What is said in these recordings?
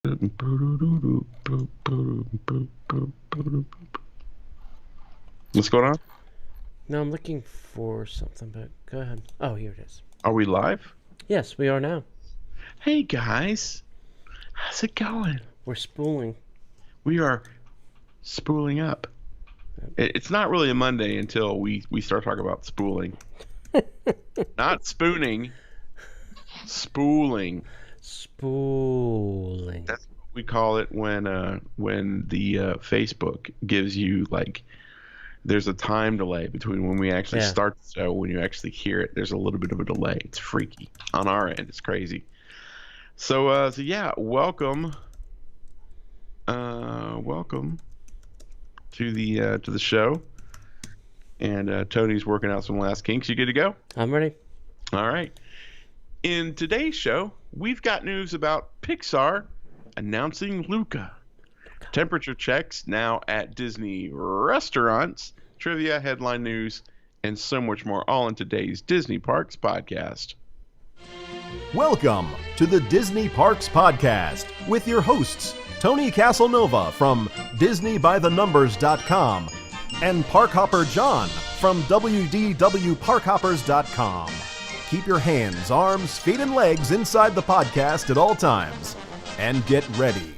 What's going on? No, I'm looking for something, but go ahead. Oh, here it is. Are we live? Yes, we are now. Hey guys, how's it going? We're spooling. We are spooling up. It's not really a Monday until we start talking about spooling. Not spooning, spooling. Spooling. That's what we call it when the Facebook gives you there's a time delay between when we actually start the show, when you actually hear it. There's a little bit of a delay. It's freaky on our end. It's crazy. So yeah, welcome to the show. And Tony's working out some last kinks. You good to go? I'm ready. All right. In today's show, we've got news about Pixar announcing Luca. Temperature checks now at Disney restaurants, trivia, headline news, and so much more, all in today's Disney Parks podcast. Welcome to the Disney Parks podcast with your hosts, Tony Casanova from DisneyByTheNumbers.com and Parkhopper John from WDWParkhoppers.com. Keep your hands, arms, feet, and legs inside the podcast at all times. And get ready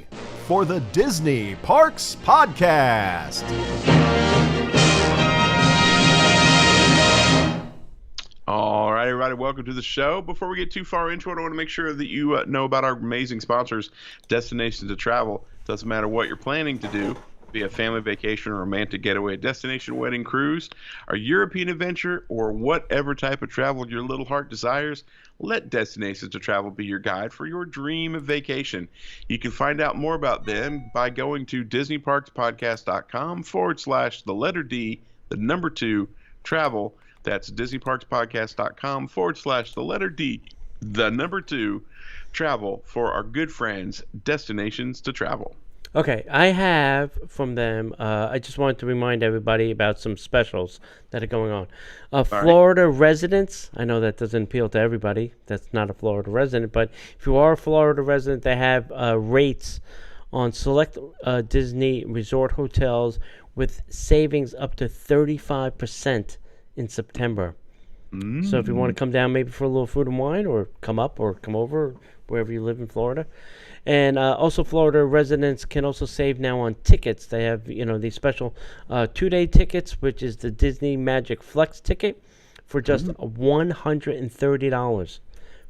for the Disney Parks Podcast. All right, everybody, welcome to the show. Before we get too far into it, I want to make sure that you know about our amazing sponsors, Destinations to Travel. Doesn't matter what you're planning to do, be a family vacation, a romantic getaway, a destination wedding cruise, a European adventure, or whatever type of travel your little heart desires, let Destinations to Travel be your guide for your dream of vacation. You can find out more about them by going to DisneyParksPodcast.com/D, 2, travel. That's DisneyParksPodcast.com/D, 2, travel for our good friends, Destinations to Travel. Okay, I have from them, I just wanted to remind everybody about some specials that are going on. Florida residents, I know that doesn't appeal to everybody that's not a Florida resident, but if you are a Florida resident, they have rates on select Disney resort hotels with savings up to 35% in September. So if you want to come down maybe for a little food and wine, or come up or come over wherever you live in Florida. And also Florida residents can also save now on tickets. They have, these special 2-day tickets, which is the Disney Magic Flex ticket for just $130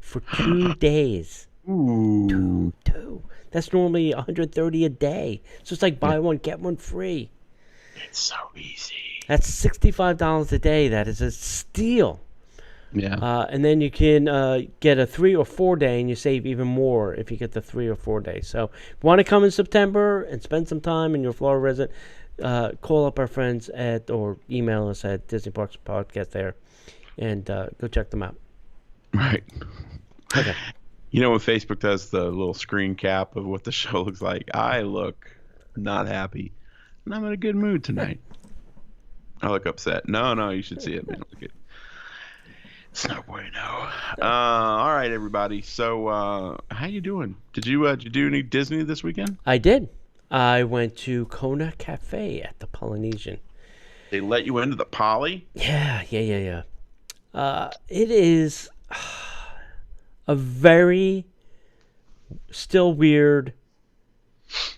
for 2 days. Ooh. Two. That's normally $130 a day. So it's like buy one, get one free. It's so easy. That's $65 a day. That is a steal. Yeah. And then you can get a 3 or 4 day, and you save even more if you get the 3 or 4 days. So if you want to come in September and spend some time and you're a Florida resident, call up our friends or email us at Disney Parks Podcast there, and go check them out. Right. Okay. You know, when Facebook does the little screen cap of what the show looks like, I look not happy, and I'm in a good mood tonight. I look upset. No, you should see it, man. Look at it's no bueno. All right, everybody. So, how you doing? Did you do any Disney this weekend? I did. I went to Kona Cafe at the Polynesian. They let you into the Poly? Yeah. It is a very still weird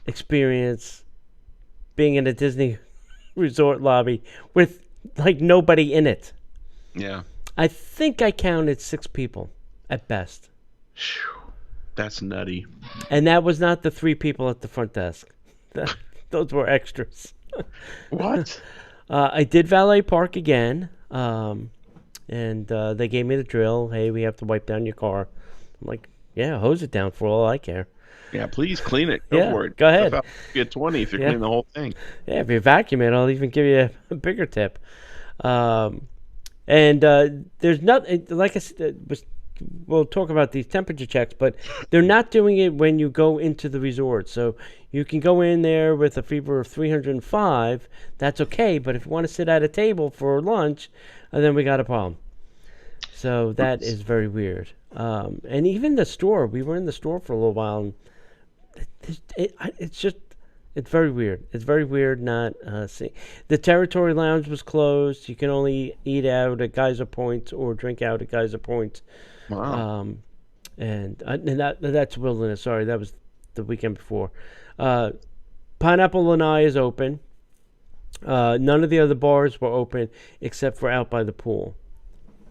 experience being in a Disney resort lobby with nobody in it. Yeah. I think I counted 6 people at best. That's nutty. And that was not the 3 people at the front desk. Those were extras. What? I did valet park again, and they gave me the drill. Hey, we have to wipe down your car. I'm like, yeah, hose it down for all I care. Yeah, please clean it. Go for it. Go ahead. Get 20 if you clean the whole thing. Yeah, if you vacuum it, I'll even give you a bigger tip. And there's nothing, like I said, we'll talk about these temperature checks, but they're not doing it when you go into the resort. So you can go in there with a fever of 305. That's okay. But if you want to sit at a table for lunch, then we got a problem. So that is very weird. And even the store, we were in the store for a little while, and it's just it's very weird. It's very weird not seeing. The Territory Lounge was closed. You can only eat out at Geyser Point or drink out at Geyser Point. Wow. And that's Wilderness. Sorry, that was the weekend before. Pineapple Lanai is open. None of the other bars were open except for out by the pool.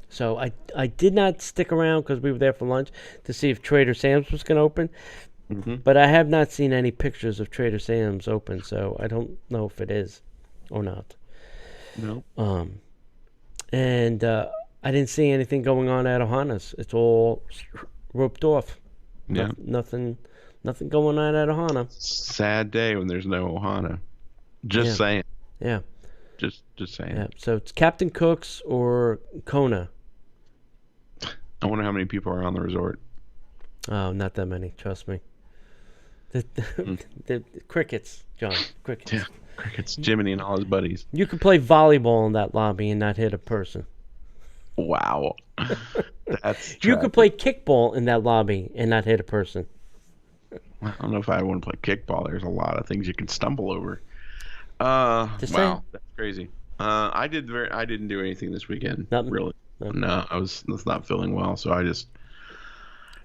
So I did not stick around because we were there for lunch to see if Trader Sam's was going to open. Mm-hmm. But I have not seen any pictures of Trader Sam's open, so I don't know if it is or not. No. And I didn't see anything going on at Ohana's. It's all roped off. Yeah. Nothing going on at Ohana. Sad day when there's no Ohana. Just saying. Yeah. Just saying. Yeah. So it's Captain Cook's or Kona. I wonder how many people are on the resort. Oh, not that many. Trust me. The crickets, John. Crickets. Yeah. Crickets. Jiminy and all his buddies. You could play volleyball in that lobby and not hit a person. Wow. That's You could play kickball in that lobby and not hit a person. I don't know if I want to play kickball. There's a lot of things you can stumble over. Wow, that's crazy. I didn't do anything this weekend. Nothing? Really. No, I was not feeling well, so I just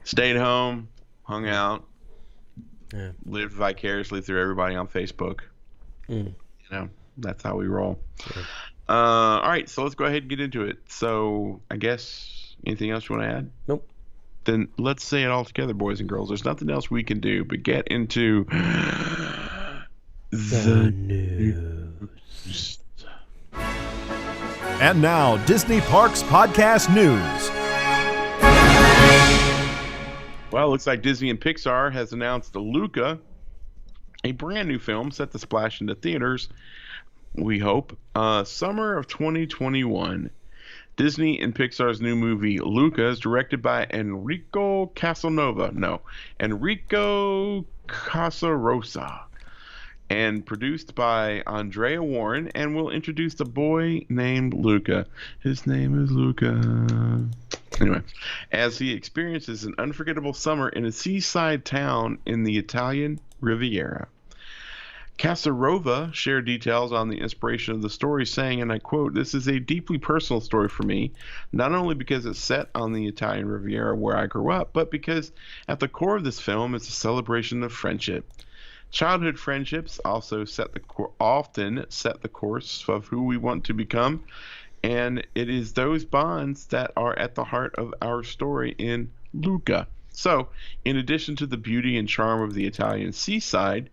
stayed home, hung out, lived vicariously through everybody on Facebook. You know, that's how we roll. Yeah. All right, so let's go ahead and get into it. So I guess anything else you want to add? Nope. Then let's say it all together, boys and girls. There's nothing else we can do but get into the news. And now, Disney Parks Podcast News. Well, it looks like Disney and Pixar has announced Luca, a brand new film set to splash into theaters, we hope, summer of 2021. Disney and Pixar's new movie, Luca, is directed by Enrico Casarosa, and produced by Andrea Warren, and will introduce a boy named Luca. His name is Luca. Anyway, as he experiences an unforgettable summer in a seaside town in the Italian Riviera. Casarova shared details on the inspiration of the story, saying, and I quote, "This is a deeply personal story for me, not only because it's set on the Italian Riviera where I grew up, but because at the core of this film is a celebration of friendship. Childhood friendships also often set the course of who we want to become, and it is those bonds that are at the heart of our story in Luca." So, in addition to the beauty and charm of the Italian seaside,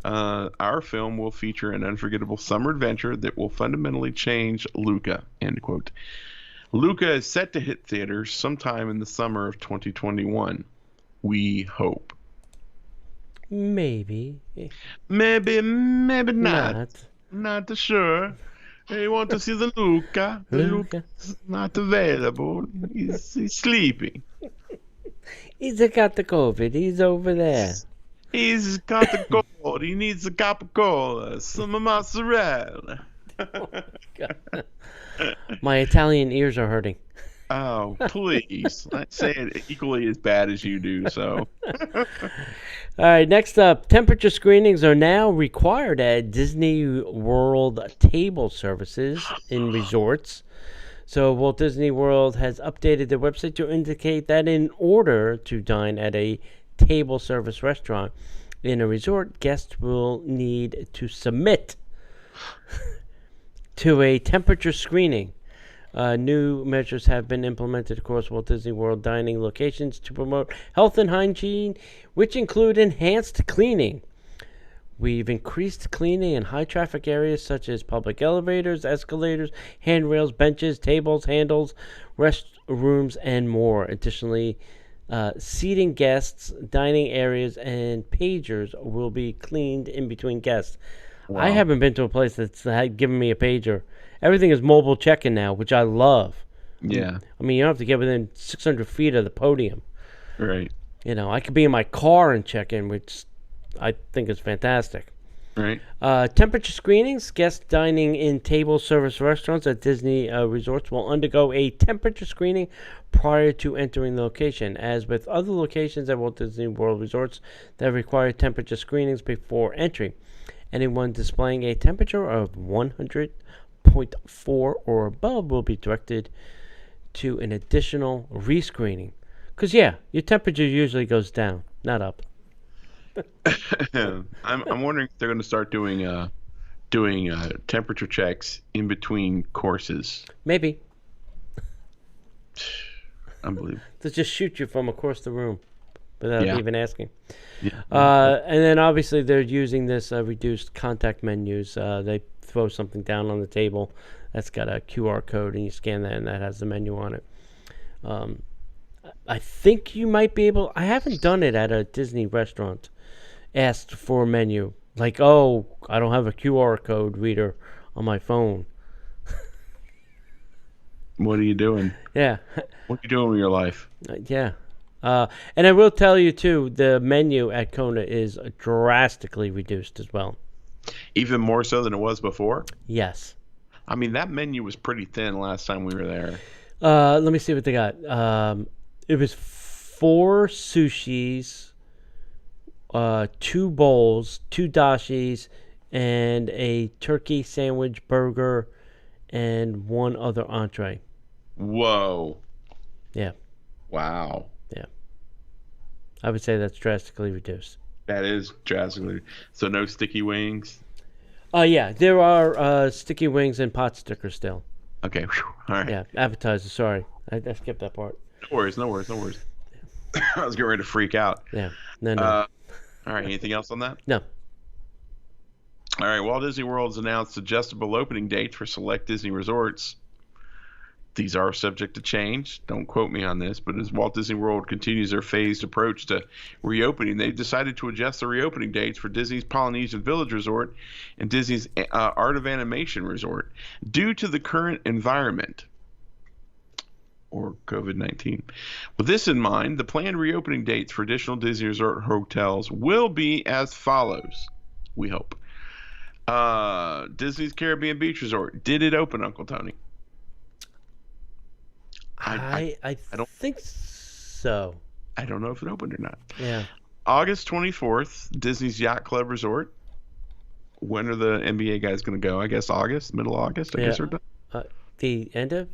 our film will feature an unforgettable summer adventure that will fundamentally change Luca, end quote. Luca is set to hit theaters sometime in the summer of 2021. We hope. Maybe not. Not sure. You want to see the Luca? The Luca's not available. He's sleeping. He's got the COVID. He's over there. He's got the cold. He needs a cup of cola, some mozzarella. Oh my God. My Italian ears are hurting. Oh, please. I say it equally as bad as you do, so. All right, next up, temperature screenings are now required at Disney World table services in resorts. So Walt Disney World has updated their website to indicate that in order to dine at a table service restaurant in a resort, guests will need to submit to a temperature screening. New measures have been implemented across Walt Disney World dining locations to promote health and hygiene, which include enhanced cleaning. We've increased cleaning in high-traffic areas such as public elevators, escalators, handrails, benches, tables, handles, restrooms, and more. Additionally, seating guests, dining areas, and pagers will be cleaned in between guests. Wow. I haven't been to a place that's given me a pager. Everything is mobile check-in now, which I love. Yeah. I mean, you don't have to get within 600 feet of the podium. Right. You know, I could be in my car and check in, which I think is fantastic. Right. Temperature screenings. Guests dining in table service restaurants at Disney resorts will undergo a temperature screening prior to entering the location. As with other locations at Walt Disney World resorts that require temperature screenings before entry, anyone displaying a temperature of 100.4 or above will be directed to an additional rescreening. Because, yeah, your temperature usually goes down, not up. I'm wondering if they're going to start doing temperature checks in between courses. Maybe. Unbelievable. To just shoot you from across the room without even asking. Yeah. And then obviously they're using this reduced contact menus. They throw something down on the table that's got a QR code, and you scan that, and that has the menu on it. I think you might be able. I haven't done it at a Disney restaurant. Asked for a menu, like, oh, I don't have a QR code reader on my phone. What are you doing? Yeah. What are you doing with your life? Yeah. And I will tell you, too, the menu at Kona is drastically reduced as well. Even more so than it was before? Yes. I mean, that menu was pretty thin last time we were there. Let me see what they got. It was 4 sushis, 2 bowls, 2 dashis, and a turkey sandwich burger, and 1 other entree. Whoa. Yeah. Wow. Yeah. I would say that's drastically reduced. That is drastically. So no sticky wings? Yeah. There are sticky wings and pot stickers still. Okay. Whew. All right. Yeah. Appetizers. Sorry. I skipped that part. No worries. I was getting ready to freak out. Yeah. No. All right. Anything else on that? No. All right. Walt Disney World has announced adjustable opening dates for select Disney resorts. These are subject to change. Don't quote me on this, but as Walt Disney World continues their phased approach to reopening, they've decided to adjust the reopening dates for Disney's Polynesian Village Resort and Disney's Art of Animation Resort due to the current environment, or COVID-19. With this in mind, the planned reopening dates for additional Disney Resort hotels will be as follows, we hope. Disney's Caribbean Beach Resort. Did it open, Uncle Tony? I don't think so. I don't know if it opened or not. Yeah. August 24th, Disney's Yacht Club Resort. When are the NBA guys going to go? I guess August, middle of August. I guess they're done. The end of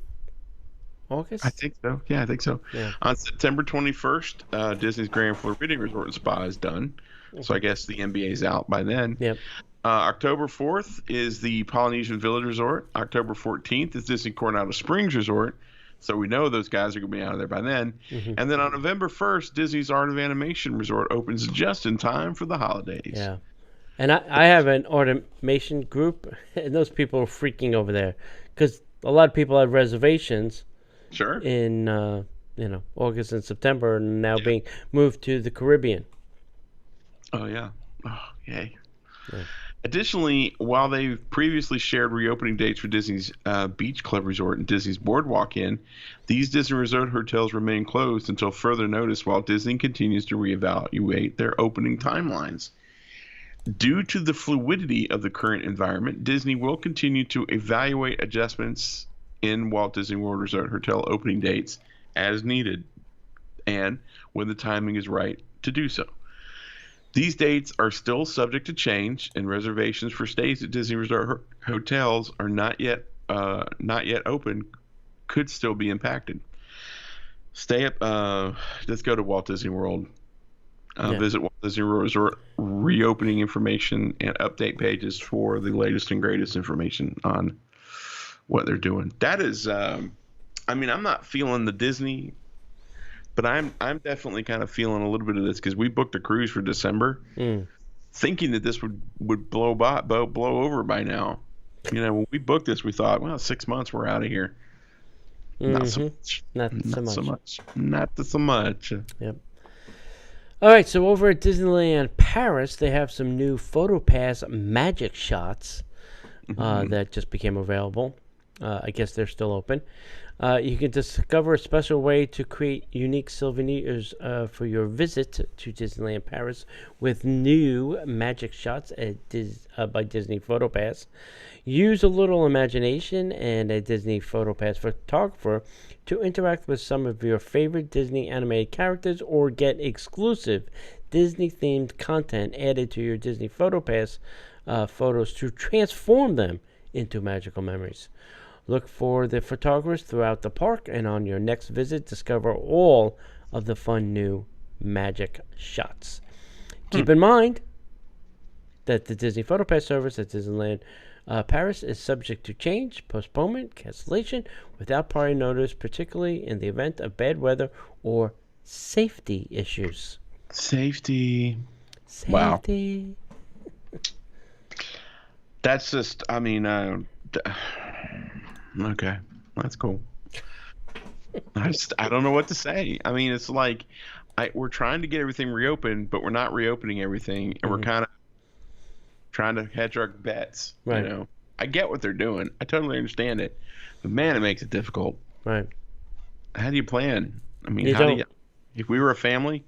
August? I think so. Yeah, I think so. Yeah. On September 21st, Disney's Grand Floridian Resort and Spa is done. So I guess the NBA's out by then. Yep. October 4th is the Polynesian Village Resort. October 14th is Disney Coronado Springs Resort. So we know those guys are going to be out of there by then. Mm-hmm. And then on November 1st, Disney's Art of Animation Resort opens just in time for the holidays. Yeah. And I have an automation group, and those people are freaking over there because a lot of people have reservations. Sure. In August and September, and now being moved to the Caribbean. Oh yeah. Oh yay. Yeah. Additionally, while they've previously shared reopening dates for Disney's Beach Club Resort and Disney's Boardwalk Inn, these Disney Resort hotels remain closed until further notice while Disney continues to reevaluate their opening timelines. Due to the fluidity of the current environment, Disney will continue to evaluate adjustments in Walt Disney World Resort hotel opening dates as needed and when the timing is right to do so. These dates are still subject to change, and reservations for stays at Disney Resort hotels are not yet open, could still be impacted. Let's go to Walt Disney World. Visit Walt Disney World Resort reopening information and update pages for the latest and greatest information on what they're doing. That is, I'm not feeling the Disney. But I'm definitely kind of feeling a little bit of this because we booked a cruise for December, thinking that this would blow over by now. When we booked this, we thought, well, 6 months, we're out of here. Not so much. Not so much. Yep. All right, so over at Disneyland Paris, they have some new PhotoPass magic shots that just became available. I guess they're still open. You can discover a special way to create unique souvenirs for your visit to Disneyland Paris with new magic shots by Disney PhotoPass. Use a little imagination and a Disney PhotoPass photographer to interact with some of your favorite Disney animated characters or get exclusive Disney-themed content added to your Disney PhotoPass photos to transform them into magical memories. Look for the photographers throughout the park, and on your next visit, discover all of the fun new magic shots. Keep in mind that the Disney PhotoPass service at Disneyland Paris is subject to change, postponement, cancellation without prior notice, particularly in the event of bad weather or safety issues. Safety. Wow. That's just, okay, that's cool. I don't know what to say. I mean, it's like we're trying to get everything reopened, but we're not reopening everything, and we're kind of trying to hedge our bets. Right. You know, I get what they're doing. I totally understand it, but man, it makes it difficult. Right. How do you plan? I mean, if we were a family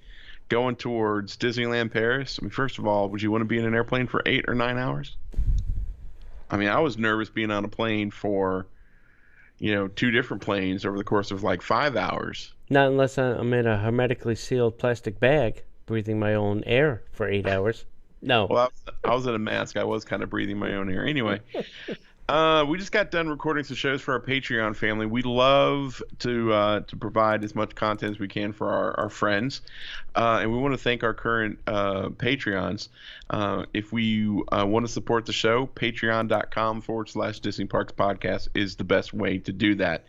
going towards Disneyland Paris, I mean, first of all, would you want to be in an airplane for 8 or 9 hours? I mean, I was nervous being on a plane for, 2 different planes over the course of like 5 hours. Not unless I'm in a hermetically sealed plastic bag, breathing my own air for 8 hours. No. Well, I was in a mask. I was kind of breathing my own air. Anyway, we just got done recording some shows for our Patreon family. We love to provide as much content as we can for our friends. And we want to thank our current Patreons. If we want to support the show, patreon.com/Disney Parks Podcast is the best way to do that.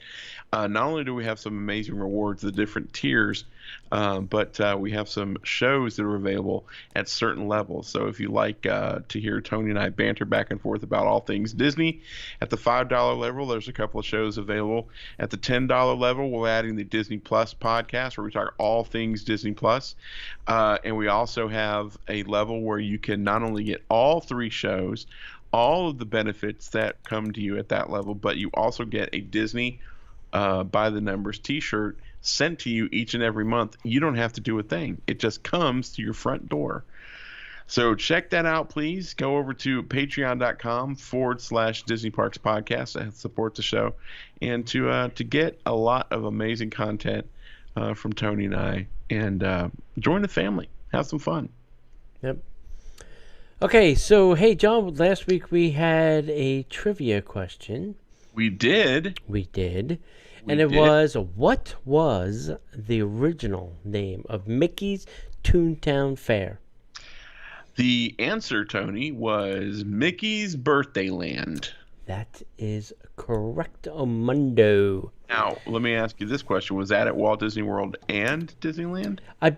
Not only do we have some amazing rewards, the different tiers, but we have some shows that are available at certain levels. So if you like to hear Tony and I banter back and forth about all things Disney, at the $5 level, there's a couple of shows available. At the $10 level, we're adding the Disney Plus podcast, where we talk all things Disney Plus. And we also have a level where you can not only get all 3 shows, all of the benefits that come to you at that level, but you also get a Disney by the numbers t-shirt sent to you each and every month. You don't have to do a thing. It just comes to your front door. So check that out, please. Go over to patreon.com/Disney Parks Podcast to support the show and to get a lot of amazing content from Tony and I, and join the family. Have some fun. Yep. Okay, so hey, John, last week we had a trivia question. We did. And it was, what was the original name of Mickey's Toontown Fair? The answer, Tony, was Mickey's Birthday Land. That is correctamundo. Now, let me ask you this question. Was that at Walt Disney World and Disneyland? I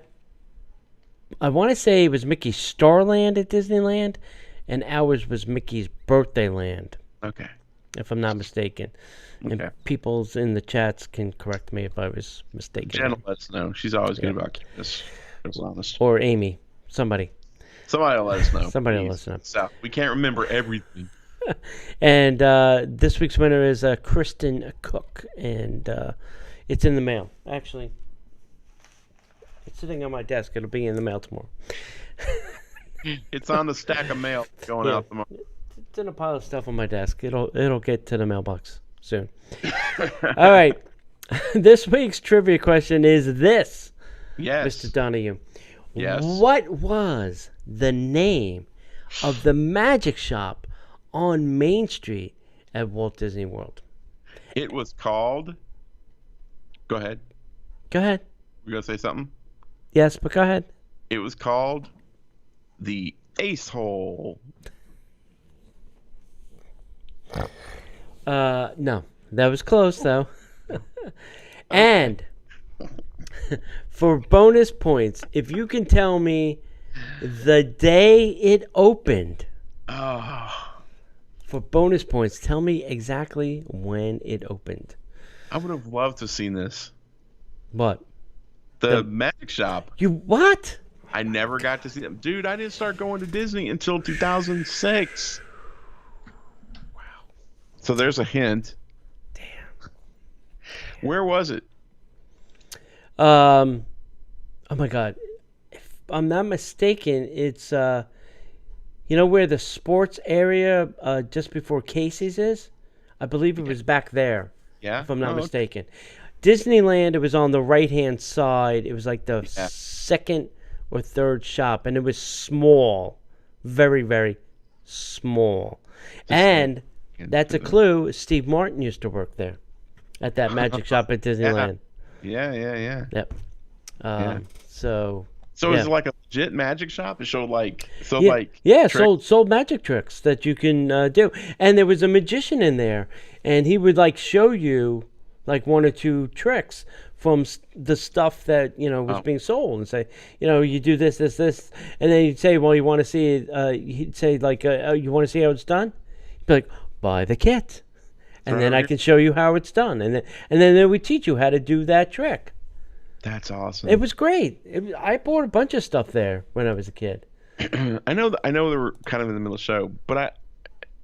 want to say it was Mickey's Starland at Disneyland, and ours was Mickey's Birthday Land. Okay. If I'm not mistaken. Okay. And people's in the chats can correct me if I was mistaken. Jenna lets us know. She's always good about keeping us honest. Or Amy. Somebody will let us know. Somebody will let us know. So we can't remember everything. And this week's winner is Kristen Cook. And it's in the mail. Actually, it's sitting on my desk. It'll be in the mail tomorrow. It's on the stack of mail going out tomorrow. It's in a pile of stuff on my desk. It'll get to the mailbox soon. All right. This week's trivia question is this. Yes. Mr. Donahue. Yes. What was the name of the magic shop on Main Street at Walt Disney World? It was called... Go ahead. Go ahead. You going to say something? Yes, but go ahead. It was called the Ace Hole. No. That was close, though. And for bonus points, if you can tell me the day it opened, for bonus points, tell me exactly when it opened. I would have loved to have seen this. What? The magic shop. You what? I never got to see them. Dude, I didn't start going to Disney until 2006. Wow. So there's a hint. Where was it? Oh my God, if I'm not mistaken, it's you know where the sports area just before Casey's is. I believe it was back there. Yeah. If I'm not Oh, mistaken. Disneyland, it was on the right-hand side. It was like the yeah. second or third shop, and it was small, very, very small. And that's a clue. Steve Martin used to work there at that magic shop at Disneyland. Yeah. Yep. Yeah. So So yeah. is it like a legit magic shop? It showed like sold magic tricks that you can do, and there was a magician in there, and he would like show you like one or two tricks from the stuff that was being sold, and say, you do this, and then he'd say, well, you want to see it? He'd say like, you want to see how it's done? He'd be like, buy the kit, and then I can show you how it's done, and then they would teach you how to do that trick. That's awesome. It was great. I bought a bunch of stuff there when I was a kid. I know they were kind of in the middle of the show, but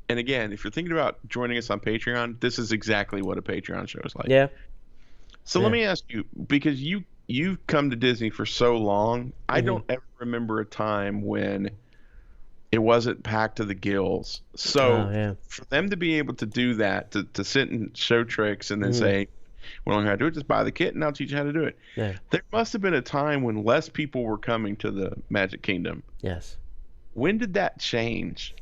and again, if you're thinking about joining us on Patreon, this is exactly what a Patreon show is like. Yeah. So let me ask you, because you've come to Disney for so long, I don't ever remember a time when it wasn't packed to the gills. So for them to be able to do that, to sit and show tricks and then say, we don't know how to do it, just buy the kit and I'll teach you how to do it. Yeah. There must have been a time when less people were coming to the Magic Kingdom. Yes. When did that change?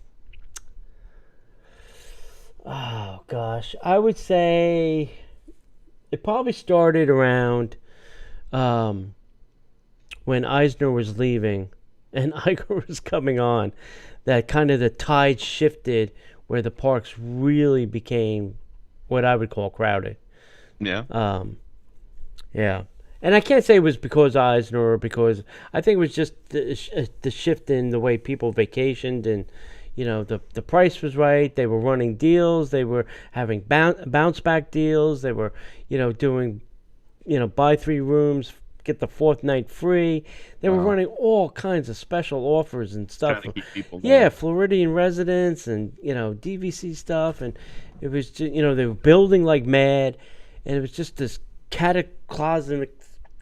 Oh, gosh. I would say it probably started around when Eisner was leaving and Iger was coming on. That kind of the tide shifted where the parks really became what I would call crowded. Yeah. Yeah. And I can't say it was because Eisner or because I think it was just the shift in the way people vacationed, and the price was right. They were running deals. They were having bounce back deals. They were doing buy 3 rooms, get the 4th night free. They were running all kinds of special offers and stuff. Trying to keep people there. Yeah, Floridian residents and DVC stuff, and it was just, they were building like mad, and it was just this cataclysmic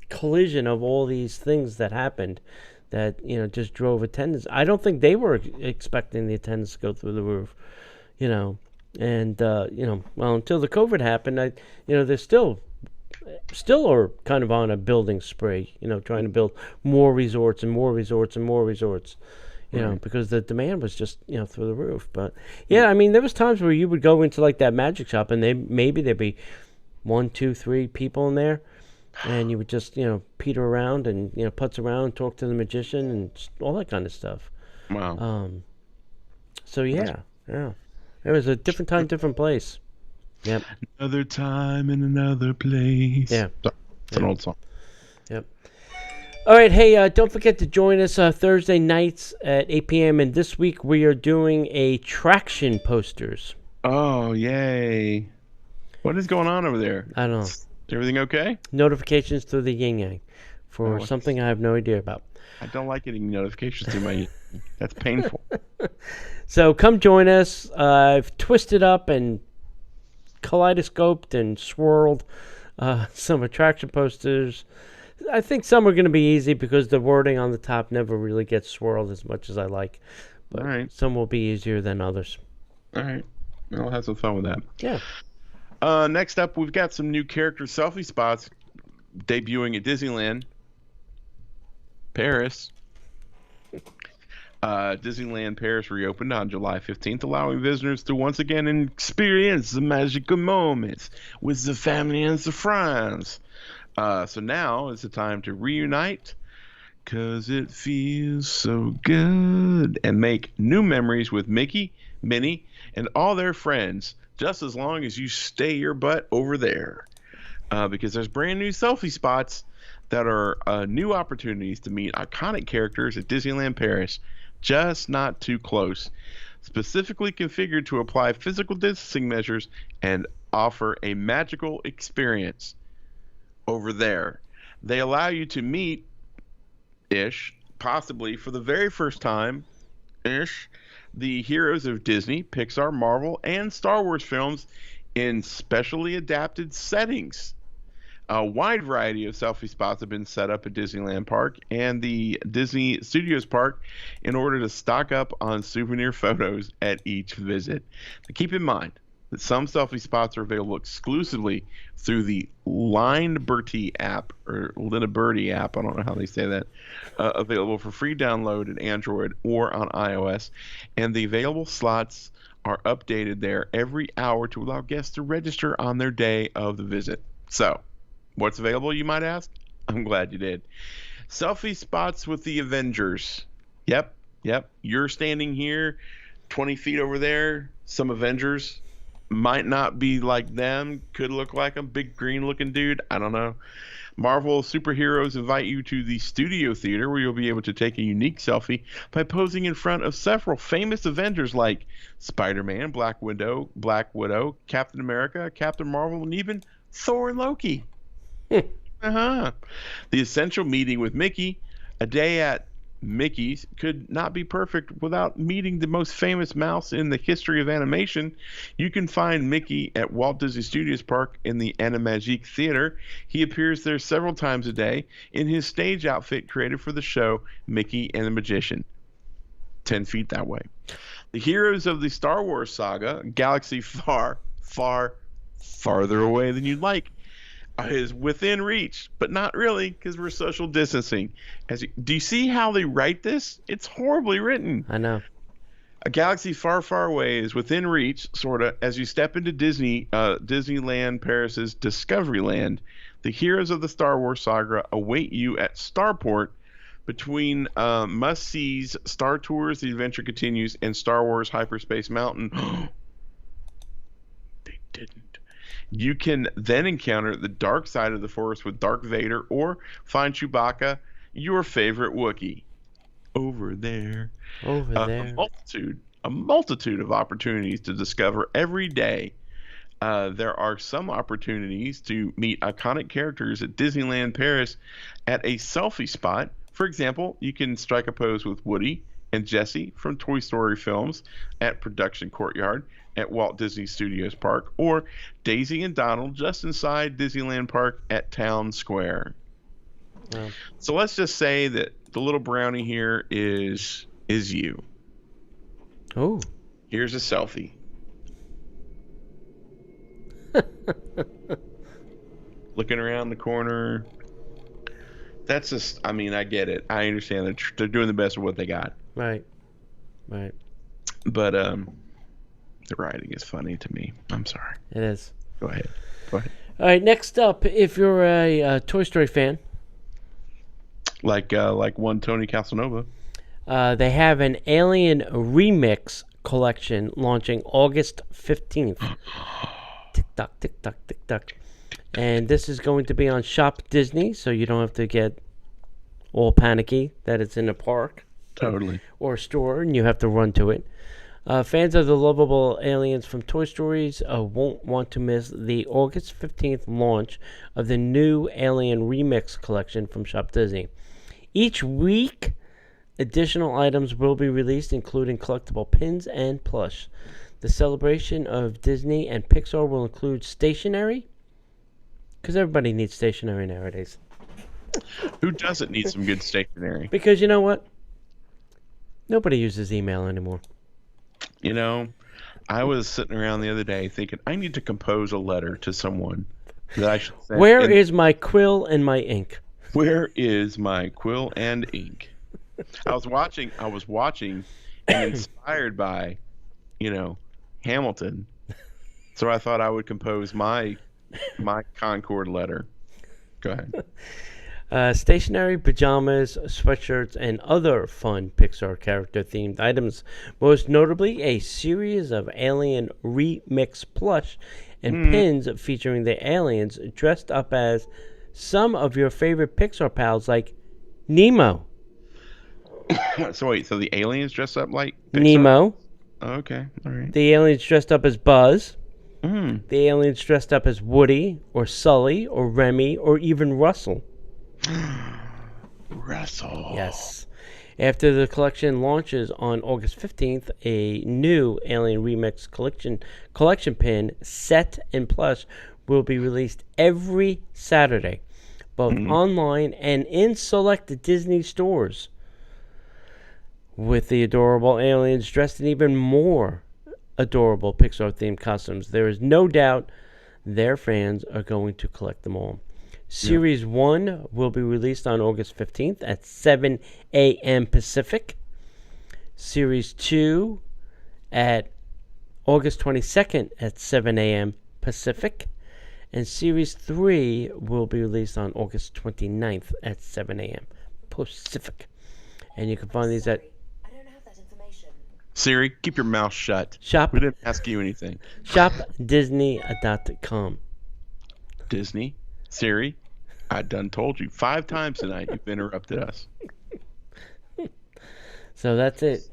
collision of all these things that happened that just drove attendance. I don't think they were expecting the attendance to go through the roof, and well, until the COVID happened, they're still are kind of on a building spree, trying to build more resorts and more resorts and more resorts, because the demand was just through the roof. But yeah, I mean, there was times where you would go into like that magic shop and there'd be 1, 2, 3 people in there, and you would just peter around and putz around, talk to the magician and all that kind of stuff. Wow. So yeah, it was a different time, different place. Yep. Another time in another place. Yeah. It's an old song. Yep. All right, hey, don't forget to join us Thursday nights at 8 p.m. And this week we are doing a traction posters. Oh, yay. What is going on over there? I don't know. Everything okay? Notifications through the yin yang for something I have no idea about. I don't like getting notifications through my That's painful. So come join us. I've twisted up and kaleidoscoped and swirled some attraction posters. I think some are going to be easy because the wording on the top never really gets swirled as much as I like. But all right. Some will be easier than others. All right. I'll have some fun with that. Yeah. Next up, we've got some new character selfie spots debuting at Disneyland Paris. Disneyland Paris reopened on July 15th, allowing visitors to once again experience the magical moments with the family and the friends. So now is the time to reunite, 'cause it feels so good, and make new memories with Mickey, Minnie, and all their friends, just as long as you stay your butt over there. Because there's brand new selfie spots that are new opportunities to meet iconic characters at Disneyland Paris, just not too close. Specifically configured to apply physical distancing measures and offer a magical experience over there. They allow you to meet possibly for the very first time the heroes of Disney, Pixar, Marvel, and Star Wars films in specially adapted settings. A wide variety of selfie spots have been set up at Disneyland Park and the Disney Studios Park in order to stock up on souvenir photos at each visit. Now, keep in mind that some selfie spots are available exclusively through the Lineberty app or Lineberty app. I don't know how they say that. Available for free download at Android or on iOS, and the available slots are updated there every hour to allow guests to register on their day of the visit. So, what's available, you might ask? I'm glad you did. Selfie spots with the Avengers. Yep. You're standing here, 20 feet over there. Some Avengers might not be like them. Could look like a big green looking dude. I don't know. Marvel superheroes invite you to the Studio Theater where you'll be able to take a unique selfie by posing in front of several famous Avengers like Spider-Man, Black Widow, Captain America, Captain Marvel, and even Thor and Loki. The essential meeting with Mickey. A day at Mickey's could not be perfect without meeting the most famous mouse in the history of animation. You can find Mickey at Walt Disney Studios Park in the Animagique Theater. He appears there several times a day in his stage outfit created for the show Mickey and the Magician. 10 feet that way. The heroes of the Star Wars saga, galaxy far, far, farther away than you'd like, is within reach, but not really because we're social distancing. Do you see how they write this? It's horribly written. I know. A galaxy far, far away is within reach, sort of, as you step into Disneyland Paris's Discoveryland. The heroes of the Star Wars saga await you at Starport. Between must-sees, Star Tours, The Adventure Continues, and Star Wars Hyperspace Mountain. They didn't. You can then encounter the dark side of the Force with Darth Vader or find Chewbacca, your favorite Wookiee. Over there. A multitude of opportunities to discover every day. There are some opportunities to meet iconic characters at Disneyland Paris at a selfie spot. For example, you can strike a pose with Woody and Jessie from Toy Story films at Production Courtyard at Walt Disney Studios Park, or Daisy and Donald just inside Disneyland Park at Town Square. Wow. So let's just say that the little brownie here is you. Oh. Here's a selfie. Looking around the corner. That's just, I mean, I get it. I understand that they're doing the best of what they got. Right. But the writing is funny to me. I'm sorry. It is. Go ahead. All right, next up, if you're a Toy Story fan. Like one Tony Casanova. They have an Alien Remix collection launching August 15th. Tick tock, tick tock, tick tock. And this is going to be on Shop Disney, so you don't have to get all panicky that it's in a park. Totally. Or a store, and you have to run to it. Fans of the lovable aliens from Toy Stories won't want to miss the August 15th launch of the new Alien Remix collection from Shop Disney. Each week, additional items will be released, including collectible pins and plush. The celebration of Disney and Pixar will include stationery, because everybody needs stationery nowadays. Who doesn't need some good stationery? Because you know what? Nobody uses email anymore. You know, I was sitting around the other day thinking, I need to compose a letter to someone that I should send. Where is my quill and my ink? Where is my quill and ink? I was watching and inspired by, Hamilton. So I thought I would compose my Concord letter. Go ahead. Stationery, pajamas, sweatshirts, and other fun Pixar character-themed items. Most notably, a series of Alien Remix plush and pins featuring the aliens dressed up as some of your favorite Pixar pals like Nemo. So the aliens dressed up like Pixar? Nemo. Okay, all right. The aliens dressed up as Buzz. The aliens dressed up as Woody, or Sully, or Remy, or even Russell. Russell. Yes. After the collection launches on August 15th, a new Alien Remix collection pin, set, and plush will be released every Saturday, both online and in select Disney stores, with the adorable aliens dressed in even more adorable Pixar-themed costumes. There is no doubt their fans are going to collect them all. Series 1 will be released on August 15th at 7 a.m. Pacific. Series 2 at August 22nd at 7 a.m. Pacific. And Series 3 will be released on August 29th at 7 a.m. Pacific. And you can find these at... I don't have that information. Siri, keep your mouth shut. Shop. We didn't ask you anything. ShopDisney.com. Disney, Siri, I done told you 5 times tonight you've interrupted us. So that's it.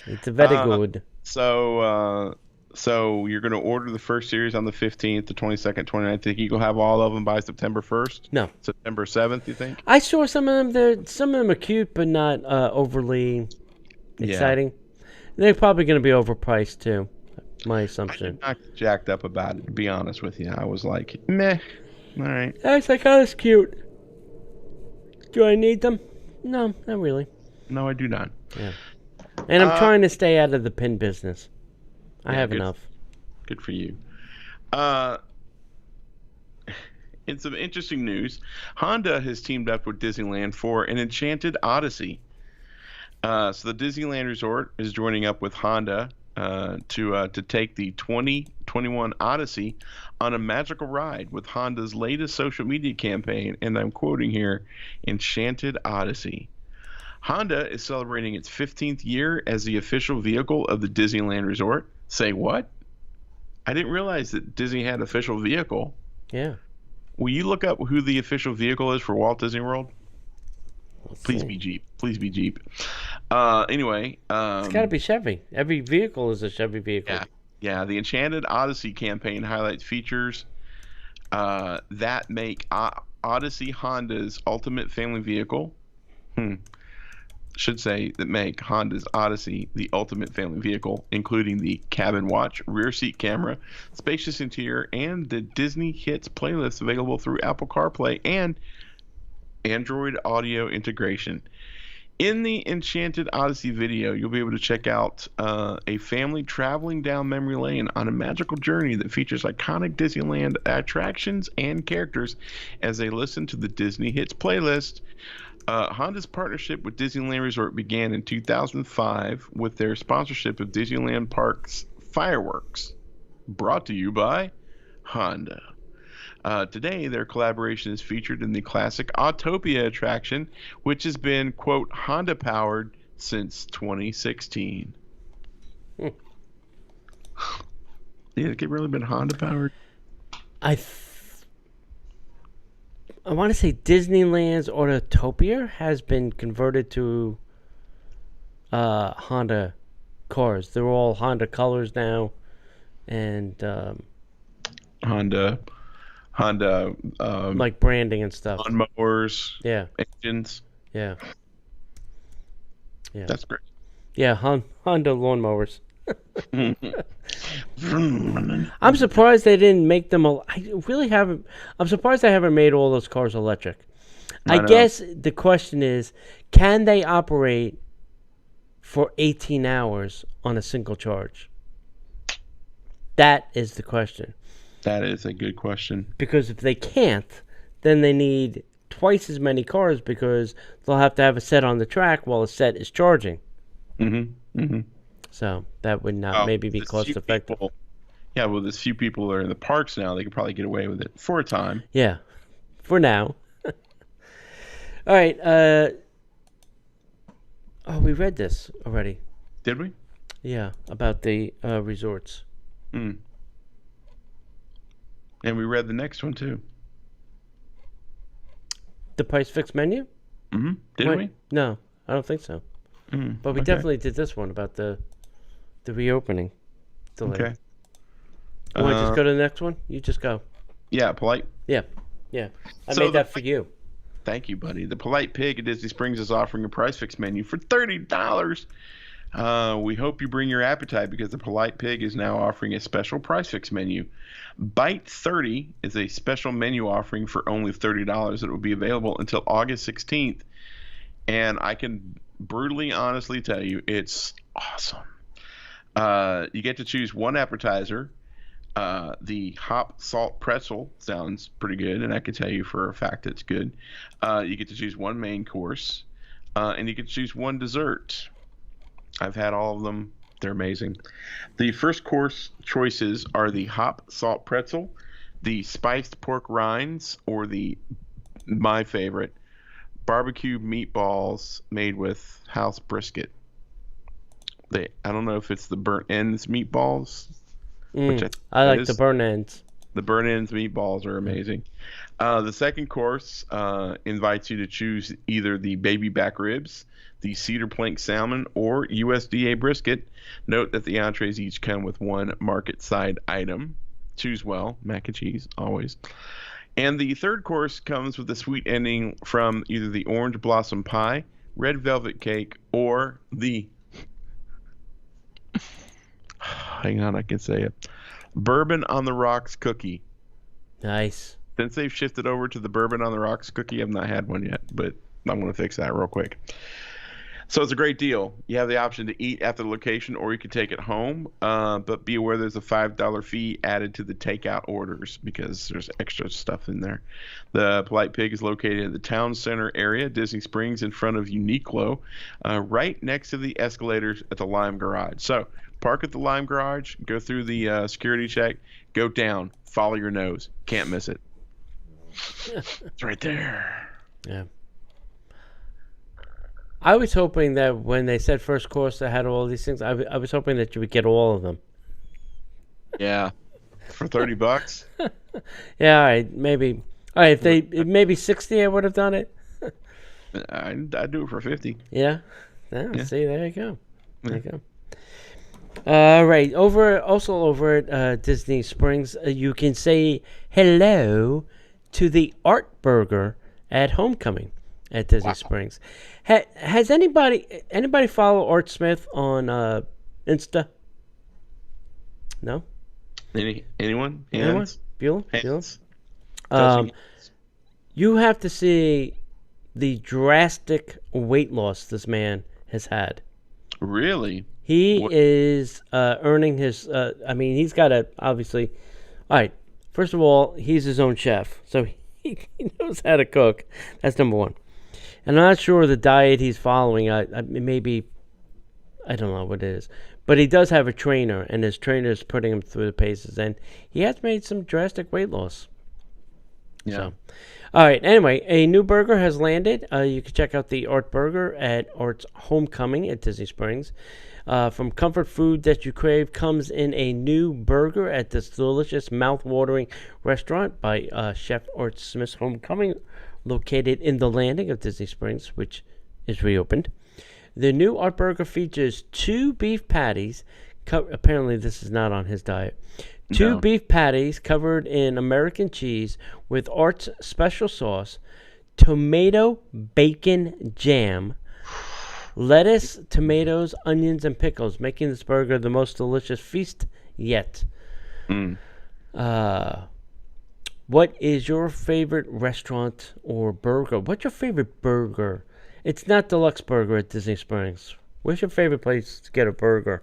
It's very good. So you're going to order the first series on the 15th, the 22nd, 29th. Think you will have all of them by September 1st? No. September 7th, you think? I saw some of them. Some of them are cute, but not overly exciting. They're probably going to be overpriced, too. My assumption. I'm not jacked up about it, to be honest with you. I was like, meh. All right. It's like, oh, that's cute. Do I need them? No, not really. No, I do not. Yeah. And I'm trying to stay out of the pin business. I have enough. Good for you. In some interesting news, Honda has teamed up with Disneyland for an Enchanted Odyssey. So the Disneyland Resort is joining up with Honda to take the 2021 Odyssey on a magical ride with Honda's latest social media campaign, and I'm quoting here, Enchanted Odyssey. Honda is celebrating its 15th year as the official vehicle of the Disneyland Resort. Say what? I didn't realize that Disney had an official vehicle. Yeah. Will you look up who the official vehicle is for Walt Disney World? Please be Jeep. Please be Jeep. Anyway. It's got to be Chevy. Every vehicle is a Chevy vehicle. Yeah. The Enchanted Odyssey campaign highlights features that make Odyssey Honda's ultimate family vehicle. Should say that make Honda's Odyssey the ultimate family vehicle, including the cabin watch, rear seat camera, spacious interior, and the Disney Hits playlist available through Apple CarPlay and Android Auto integration. In the Enchanted Odyssey video, you'll be able to check out a family traveling down memory lane on a magical journey that features iconic Disneyland attractions and characters as they listen to the Disney Hits playlist. Honda's partnership with Disneyland Resort began in 2005 with their sponsorship of Disneyland Parks fireworks, brought to you by Honda. Today, their collaboration is featured in the classic Autopia attraction, which has been, quote, Honda-powered since 2016. Did it really been Honda-powered? I want to say Disneyland's Autopia has been converted to Honda cars. They're all Honda colors now, and Honda, like branding and stuff. Lawnmowers, engines. Yeah. That's great. Yeah, Honda lawnmowers. I'm surprised they didn't make them. I'm surprised they haven't made all those cars electric. I guess the question is, can they operate for 18 hours on a single charge? That is the question. That is a good question. Because if they can't, then they need twice as many cars because they'll have to have a set on the track while a set is charging. So that would not maybe be cost effective. There's few people that are in the parks now. They could probably get away with it for a time. Yeah, for now. All right. We read this already. Did we? Yeah, about the resorts. And we read the next one too. The price fixed menu? Did we? No, I don't think so. But we definitely did this one about the reopening delay. Okay. You want to just go to the next one? You just go. Yeah, Polite. Yeah. I made that for you. Thank you, buddy. The Polite Pig at Disney Springs is offering a price fix menu for $30. We hope you bring your appetite because the Polite Pig is now offering a special price fix menu. Bite 30 is a special menu offering for only $30 that will be available until August 16th. And I can brutally honestly tell you, it's awesome. You get to choose one appetizer. The hop salt pretzel sounds pretty good, and I can tell you for a fact it's good. You get to choose one main course, and you get to choose one dessert. I've had all of them. They're amazing. The first course choices are the hop salt pretzel, the spiced pork rinds, or my favorite, barbecue meatballs made with house brisket. I don't know if it's the burnt ends meatballs. Which I like the burnt ends. The burnt ends meatballs are amazing. The second course invites you to choose either the baby back ribs, the cedar plank salmon, or USDA brisket. Note that the entrees each come with one market side item. Choose well, mac and cheese, always. And the third course comes with a sweet ending from either the orange blossom pie, red velvet cake, or the hang on, I can say it. Bourbon on the Rocks cookie. Nice. Since they've shifted over to the Bourbon on the Rocks cookie, I've not had one yet, but I'm going to fix that real quick. So it's a great deal. You have the option to eat at the location, or you can take it home. But be aware there's a $5 fee added to the takeout orders because there's extra stuff in there. The Polite Pig is located in the town center area, Disney Springs, in front of Uniqlo, right next to the escalators at the Lime Garage. So park at the Lime Garage, go through the security check, go down, follow your nose. Can't miss it. It's right there. Yeah. I was hoping that when they said first course that had all these things, I was hoping that you would get all of them. Yeah. For $30? Yeah, all right, maybe. All right, if maybe 60, I would have done it. I'd do it for 50. Yeah? Yeah. See, there you go. There you go. All right. Over at Disney Springs, you can say hello to the Art Burger at Homecoming at Disney Springs. Has anybody follow Art Smith on Insta? No. Anyone? Anyone? Buell? Hands? You have to see the drastic weight loss this man has had. Really? He is earning his. He's got to obviously. All right. First of all, he's his own chef, so he knows how to cook. That's number one. And I'm not sure the diet he's following. Maybe I don't know what it is, but he does have a trainer, and his trainer is putting him through the paces, and he has made some drastic weight loss. Yeah. So, all right. Anyway, a new burger has landed. You can check out the Art Burger at Art's Homecoming at Disney Springs. From comfort food that you crave comes in a new burger at this delicious, mouth-watering restaurant by Chef Art Smith's Homecoming, located in the landing of Disney Springs, which is reopened. The new Art Burger features 2 beef patties. Apparently, this is not on his diet. 2 beef patties covered in American cheese with Art's special sauce, tomato bacon jam, lettuce, tomatoes, onions, and pickles, making this burger the most delicious feast yet. What is your favorite restaurant or burger? What's your favorite burger? It's not Deluxe Burger at Disney Springs. Where's your favorite place to get a burger?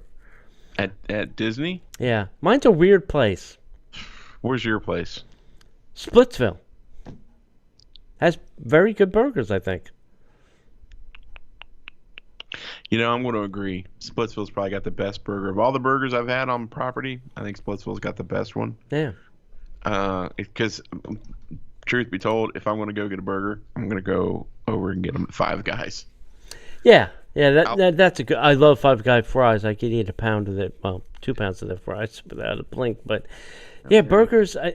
At Disney? Yeah. Mine's a weird place. Where's your place? Splitsville. Has very good burgers, I think. I'm going to agree. Splitsville's probably got the best burger. Of all the burgers I've had on property, I think Splitsville's got the best one. Yeah. Because, truth be told, if I'm going to go get a burger, I'm going to go over and get them at Five Guys. Yeah. Yeah, that's a good. I love Five Guys fries. I could eat a pound of it. Well, 2 pounds of their fries without a blink. But yeah, burgers. I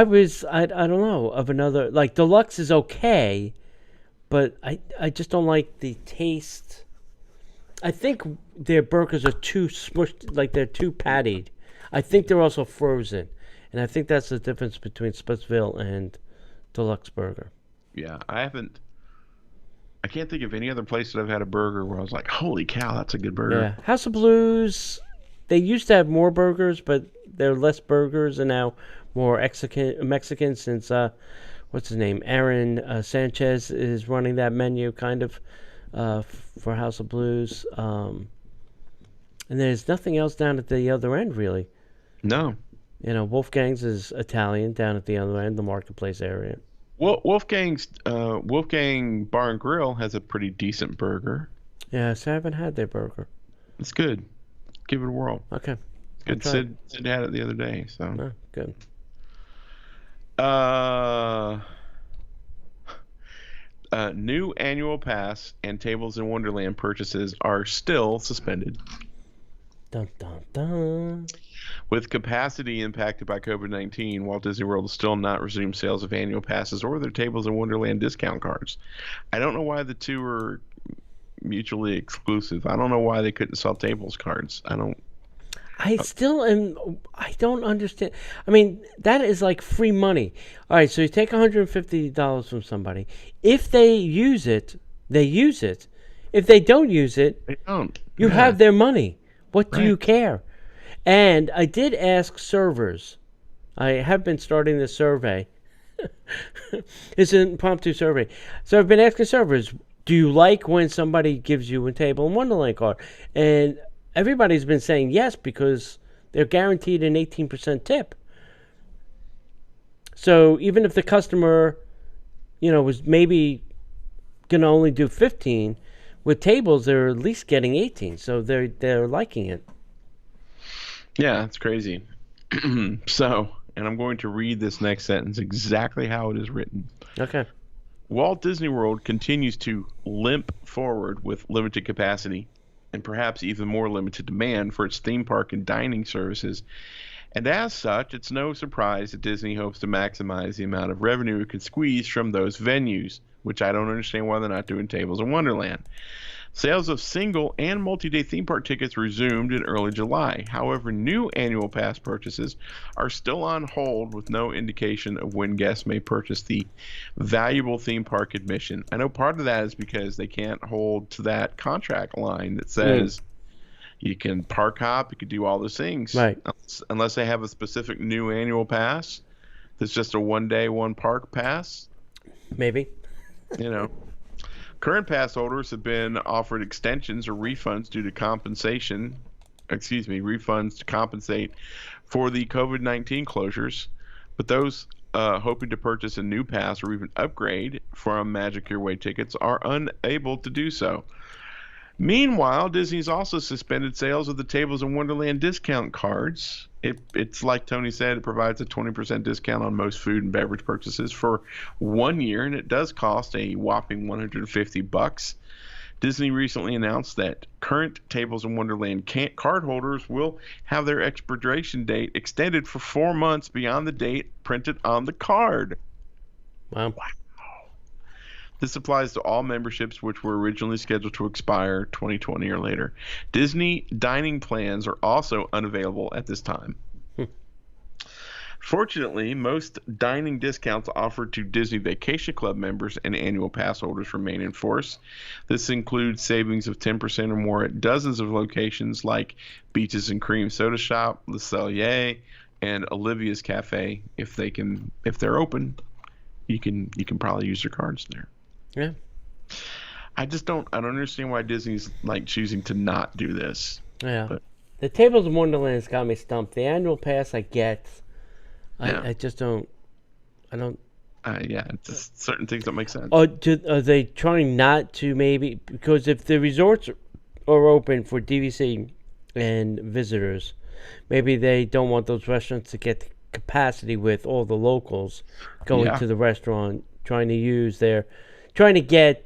don't know of another, like Deluxe is okay, but I just don't like the taste. I think their burgers are too smushed, like they're too pattied. I think they're also frozen, and I think that's the difference between Splitsville and Deluxe Burger. Yeah, I I can't think of any other place that I've had a burger where I was like, holy cow, that's a good burger. Yeah, House of Blues. They used to have more burgers, but they're less burgers and now more Mexican since what's his name? Aaron Sanchez is running that menu kind of for House of Blues. And there's nothing else down at the other end, really. No. Wolfgang's is Italian down at the other end, the marketplace area. Well, Wolfgang Bar and Grill has a pretty decent burger. Yeah, so I haven't had their burger. It's good. Give it a whirl. Okay. Good. Sid had it the other day. So. Oh, good. New annual pass and Tables in Wonderland purchases are still suspended. Dun, dun, dun. With capacity impacted by COVID-19, Walt Disney World has still not resumed sales of annual passes or their Tables in Wonderland discount cards. I don't know why the two are mutually exclusive. I don't know why they couldn't sell tables cards. I don't understand. I mean, that is like free money. All right, so you take $150 from somebody. If they use it, they use it. If they don't use it, they don't. You have their money. What do you care? And I did ask servers. I have been starting this survey. It's an impromptu survey. So I've been asking servers, do you like when somebody gives you a Table in Wonderland card? And everybody's been saying yes because they're guaranteed an 18% tip. So even if the customer, was maybe going to only do 15, with tables they're at least getting 18. So they're liking it. Yeah, it's crazy. So, and I'm going to read this next sentence exactly how it is written. Okay. Walt Disney World continues to limp forward with limited capacity and perhaps even more limited demand for its theme park and dining services. And as such, it's no surprise that Disney hopes to maximize the amount of revenue it can squeeze from those venues, which I don't understand why they're not doing Tables in Wonderland. Sales of single and multi-day theme park tickets resumed in early July. However, new annual pass purchases are still on hold with no indication of when guests may purchase the valuable theme park admission. I know part of that is because they can't hold to that contract line that says you can park hop, you can do all those things. Right. Unless they have a specific new annual pass that's just a one-day, one-park pass. Maybe. Current pass holders have been offered extensions or refunds due to refunds to compensate for the COVID-19 closures. But those hoping to purchase a new pass or even upgrade from Magic Your Way tickets are unable to do so. Meanwhile, Disney's also suspended sales of the Tables in Wonderland discount cards. It's like Tony said, it provides a 20% discount on most food and beverage purchases for 1 year, and it does cost a whopping $150. Disney recently announced that current Tables in Wonderland card holders will have their expiration date extended for 4 months beyond the date printed on the card. Wow. This applies to all memberships which were originally scheduled to expire 2020 or later. Disney dining plans are also unavailable at this time. Fortunately, most dining discounts offered to Disney Vacation Club members and annual pass holders remain in force. This includes savings of 10% or more at dozens of locations like Beaches and Cream Soda Shop, Le Cellier, and Olivia's Cafe. If they're open, you can probably use your cards there. Yeah. I don't understand why Disney's like choosing to not do this. Yeah. But, the Tables in Wonderland has got me stumped. The annual pass I get. I just don't. I don't. Just certain things don't make sense. Are they trying not to maybe? Because if the resorts are open for DVC and visitors, maybe they don't want those restaurants to get capacity with all the locals going to the restaurant, trying to get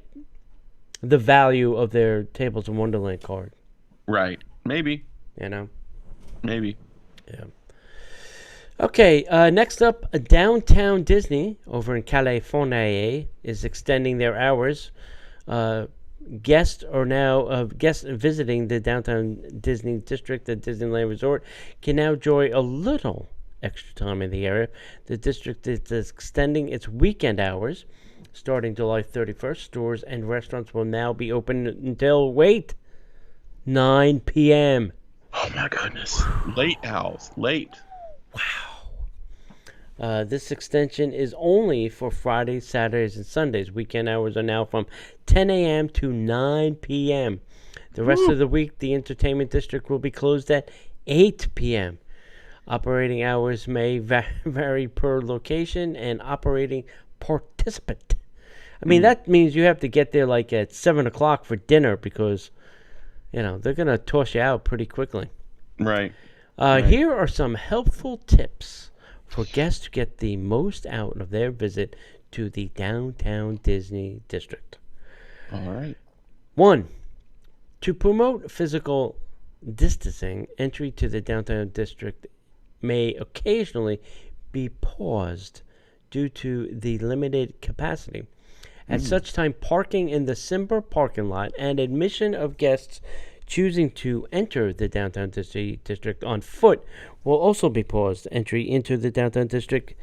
the value of their Tables in Wonderland card. Right. Maybe. Maybe. Yeah. Okay, next up, Downtown Disney over in California is extending their hours. Guests visiting the Downtown Disney District at Disneyland Resort can now enjoy a little extra time in the area. The district is extending its weekend hours Starting July 31st, stores and restaurants will now be open until, wait, 9 p.m. Oh my goodness. Late owls. Late. This extension is only for Fridays, Saturdays, and Sundays. Weekend hours are now from 10 a.m. to 9 p.m. The rest of the week, the entertainment district will be closed at 8 p.m. Operating hours may vary per location and operating participant. I mean, that means you have to get there like at 7 o'clock for dinner because, they're going to toss you out pretty quickly. Right. Here are some helpful tips for guests to get the most out of their visit to the downtown Disney district. All right. 1. To promote physical distancing, entry to the downtown district may occasionally be paused due to the limited capacity. At such time, parking in the Simba parking lot and admission of guests choosing to enter the downtown district on foot will also be paused. Entry into the downtown district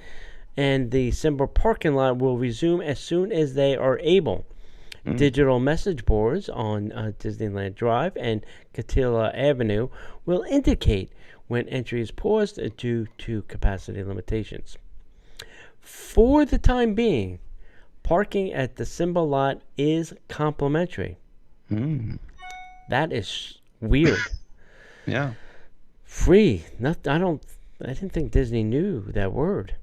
and the Simba parking lot will resume as soon as they are able. Digital message boards on Disneyland Drive and Katila Avenue will indicate when entry is paused due to capacity limitations. For the time being, parking at the Simba lot is complimentary. That is weird. Yeah. Free. I didn't think Disney knew that word.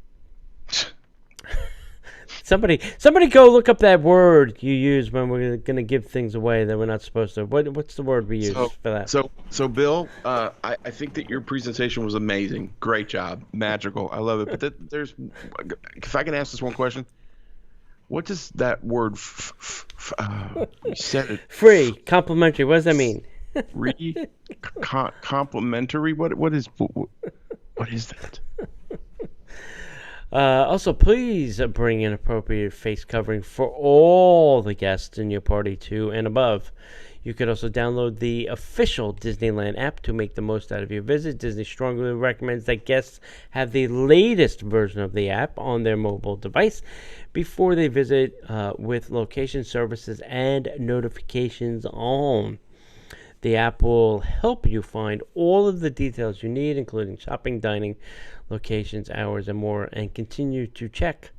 Somebody go look up that word you use when we're going to give things away that we're not supposed to. What's the word we use for that? So Bill, I think that your presentation was amazing. Great job. Magical. I love it. But if I can ask this one question, what does that word you said it. Free, complimentary. What does that mean? Complimentary? What is that? Also, please bring an appropriate face covering for all the guests in your party 2 and above. You could also download the official Disneyland app to make the most out of your visit. Disney strongly recommends that guests have the latest version of the app on their mobile device before they visit, with location services and notifications on. The app will help you find all of the details you need, including shopping, dining, locations, hours, and more, and continue to check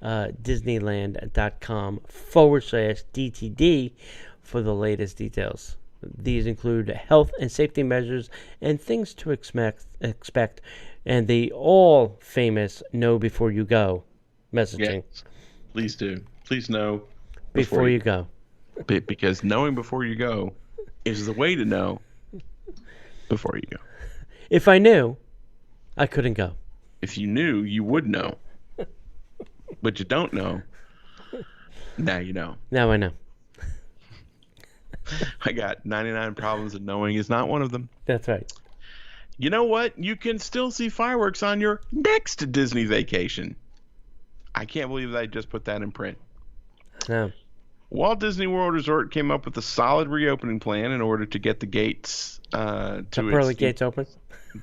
Disneyland.com/DTD for the latest details. These include health and safety measures and things to expect, and the all-famous know before you go messaging. Yes, please do. Please know before you go. Because knowing before you go is the way to know before you go. If I knew, I couldn't go. If you knew, you would know. But you don't know. Now you know. Now I know. I got 99 problems and knowing is not one of them. That's right. You know what? You can still see fireworks on your next Disney vacation. I can't believe that I just put that in print. No. Walt Disney World Resort came up with a solid reopening plan in order to get the gates gates open.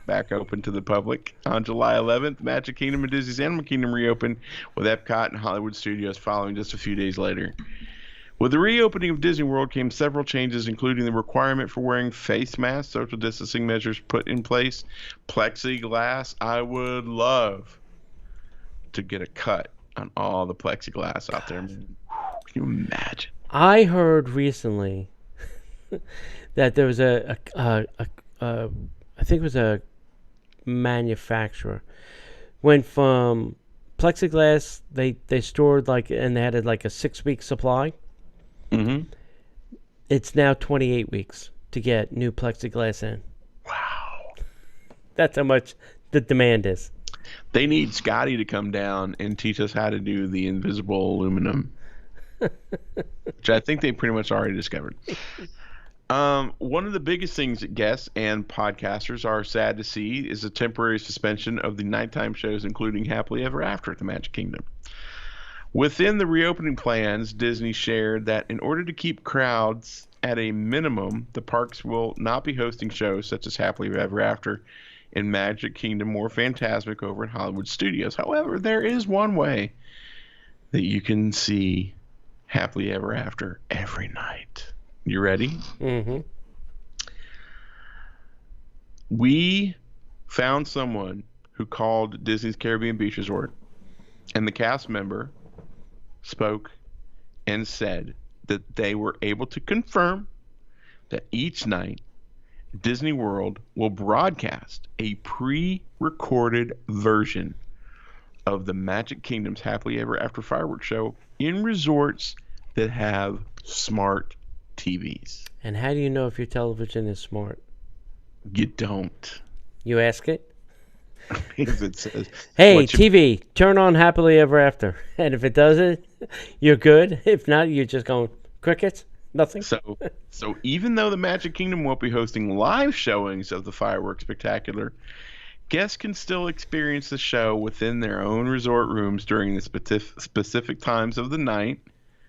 Back open to the public. On July 11th, Magic Kingdom and Disney's Animal Kingdom reopened, with Epcot and Hollywood Studios following just a few days later. With the reopening of Disney World came several changes, including the requirement for wearing face masks, social distancing measures put in place, plexiglass. I would love to get a cut on all the plexiglass out there. Can you imagine? I heard recently that there was I think it was a manufacturer, went from plexiglass, they stored and they had like a 6-week supply. Mm-hmm. It's now 28 weeks to get new plexiglass in. Wow. That's how much the demand is. They need Scotty to come down and teach us how to do the invisible aluminum, which I think they pretty much already discovered. One of the biggest things that guests and podcasters are sad to see is a temporary suspension of the nighttime shows, including Happily Ever After at the Magic Kingdom. Within the reopening plans, Disney shared that in order to keep crowds at a minimum, the parks will not be hosting shows such as Happily Ever After in Magic Kingdom or Fantasmic over at Hollywood Studios. However, there is one way that you can see Happily Ever After every night. You ready? Mm-hmm. We found someone who called Disney's Caribbean Beach Resort, and the cast member spoke and said that they were able to confirm that each night Disney World will broadcast a pre-recorded version of the Magic Kingdom's Happily Ever After fireworks show in resorts that have smart TVs. And how do you know if your television is smart? You don't. You ask it? If it says, hey, TV, turn on Happily Ever After. And if it doesn't, you're good. If not, you're just going, crickets? Nothing? So even though the Magic Kingdom won't be hosting live showings of the fireworks spectacular, guests can still experience the show within their own resort rooms during the specific times of the night.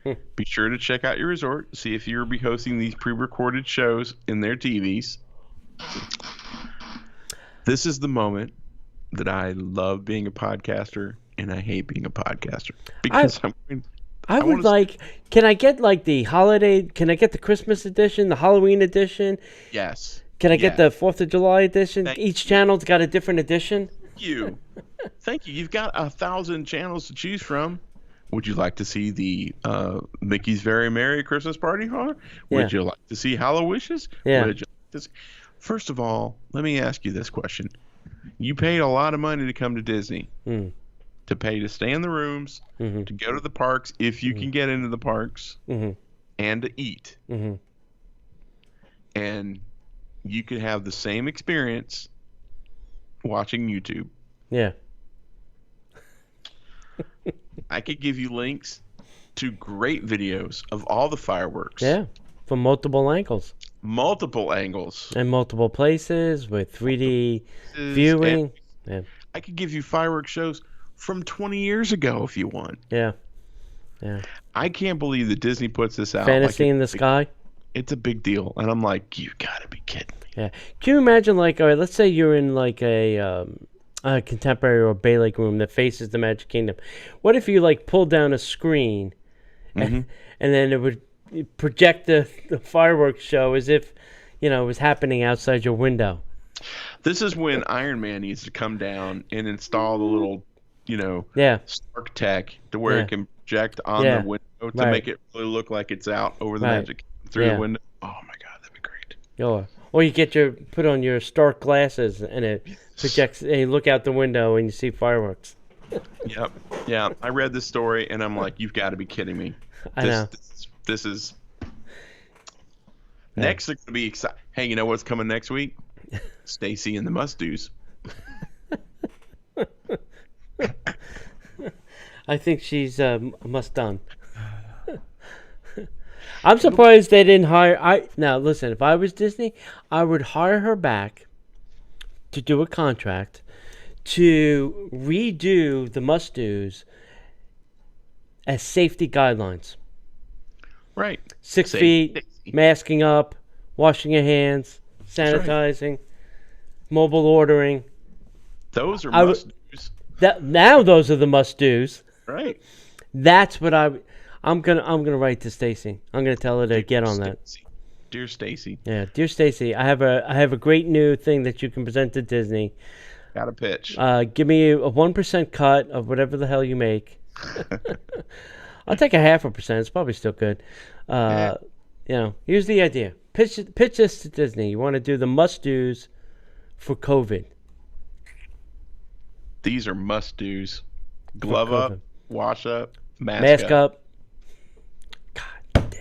Be sure to check out your resort, see if you'll be hosting these pre-recorded shows in their TVs. This is the moment that I love being a podcaster and I hate being a podcaster. Because I would like, can I get like the holiday, can I get the Christmas edition, the Halloween edition? Yes. Can I get the 4th of July edition? Each channel's got a different edition? Thank you. You've got 1,000 channels to choose from. Would you like to see the Mickey's Very Merry Christmas Party Horror? Would you like to see Hallowishes? Yeah. Would you like to First of all, let me ask you this question. You paid a lot of money to come to Disney. To pay to stay in the rooms, to go to the parks if you can get into the parks, and to eat. And you could have the same experience watching YouTube. Yeah. I could give you links to great videos of all the fireworks. Yeah, from multiple angles. Multiple angles. And multiple places with 3D viewing. Yeah. I could give you fireworks shows from 20 years ago if you want. Yeah. Yeah. I can't believe that Disney puts this out. Fantasy in the Sky. It's a big deal. And I'm like, you gotta be kidding me. Yeah. Can you imagine, like, all right, let's say you're in like a contemporary or Bay Lake room that faces the Magic Kingdom. What if you like pulled down a screen and then it would project the fireworks show as if, it was happening outside your window? This is when Iron Man needs to come down and install the little, Stark tech to where it can project on the window to make it really look like it's out over the Magic through the window. Oh my God, that'd be great. Or you put on your Stark glasses and it projects, and you look out the window and you see fireworks. Yep. Yeah. I read this story and I'm like, you've got to be kidding me. I know. This is next. It's gonna be exciting. Hey, you know what's coming next week? Stacy and the Must-Dos. I think she's must done. I'm surprised they didn't hire. Now listen, if I was Disney, I would hire her back to do a contract to redo the Must-Dos as safety guidelines. Right. 6 feet, masking up, washing your hands, sanitizing, mobile ordering. Those are must-dos. Now those are the must-dos. Right. That's what I'm gonna write to Stacy. I'm gonna tell her to get on that. Dear Stacy. Yeah, dear Stacy, I have a great new thing that you can present to Disney. Got a pitch. Give me a 1% cut of whatever the hell you make. I'll take a 0.5%. It's probably still good. Here's the idea. Pitch this to Disney. You want to do the must-dos for COVID. These are must-dos. Glove up, wash up, mask up. God damn.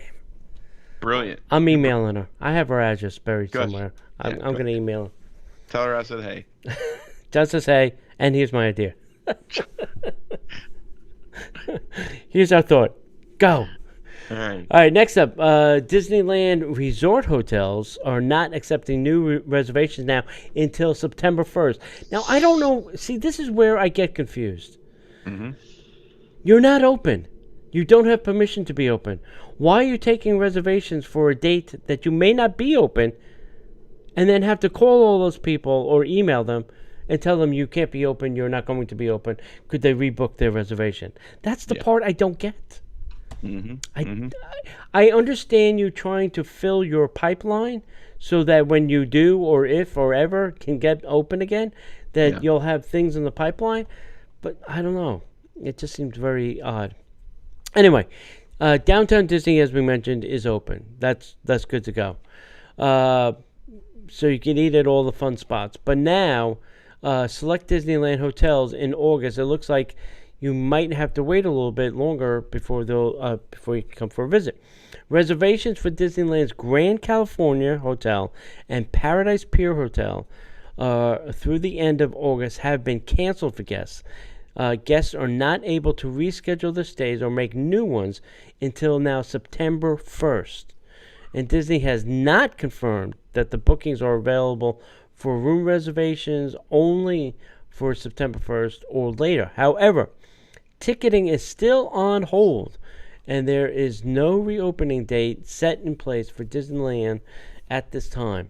Brilliant. I'm emailing her. I have her address buried somewhere. I'm going to email her. Tell her I said hey. Just to say, and here's my idea. Here's our thought. Go. All right. All right, next up, Disneyland Resort hotels are not accepting new reservations now until September 1st. Now, I don't know. See, this is where I get confused. Mm-hmm. You're not open. You don't have permission to be open. Why are you taking reservations for a date that you may not be open and then have to call all those people or email them and tell them you can't be open, you're not going to be open, could they rebook their reservation? That's the part I don't get. I understand you trying to fill your pipeline so that when you do, or if or ever can get open again, that you'll have things in the pipeline. But I don't know. It just seems very odd. Anyway, Downtown Disney, as we mentioned, is open. That's good to go. So you can eat at all the fun spots. But now, select Disneyland hotels in August, it looks like you might have to wait a little bit longer before you can come for a visit. Reservations for Disneyland's Grand California Hotel and Paradise Pier Hotel through the end of August have been canceled for guests. Guests are not able to reschedule their stays or make new ones until now September 1st. And Disney has not confirmed that the bookings are available for room reservations only for September 1st or later. However, ticketing is still on hold, and there is no reopening date set in place for Disneyland at this time.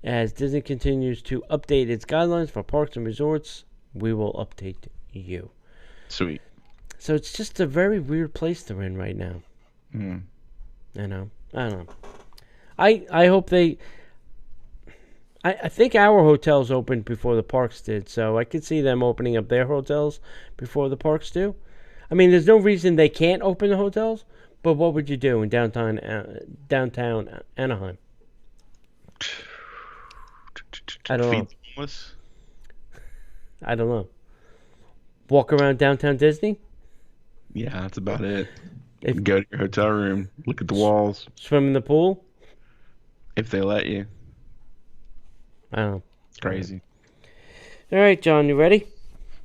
As Disney continues to update its guidelines for parks and resorts, we will update you. Sweet. So it's just a very weird place they're in right now. I don't know. I hope they... I think our hotels opened before the parks did, so I could see them opening up their hotels before the parks do. I mean, there's no reason they can't open the hotels, but what would you do in downtown Anaheim? I don't know. Homeless? I don't know. Walk around downtown Disney? Yeah, that's about it. Go to your hotel room, look at the walls. Swim in the pool? If they let you. I don't know. Crazy. All right, John, you ready?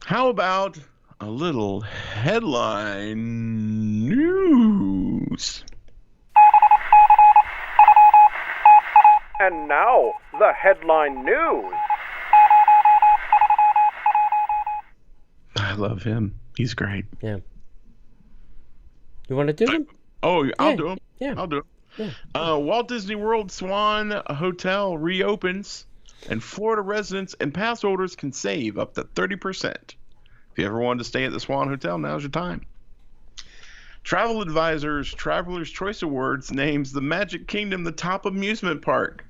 How about a little headline news? And now, the headline news. I love him. He's great. Yeah. You want to do them? Oh, I'll do them. Yeah. I'll do them. Yeah. Walt Disney World Swan Hotel reopens, and Florida residents and pass holders can save up to 30%. If you ever wanted to stay at the Swan Hotel, now's your time. Travel Advisor's Traveler's Choice Awards names the Magic Kingdom the top amusement park.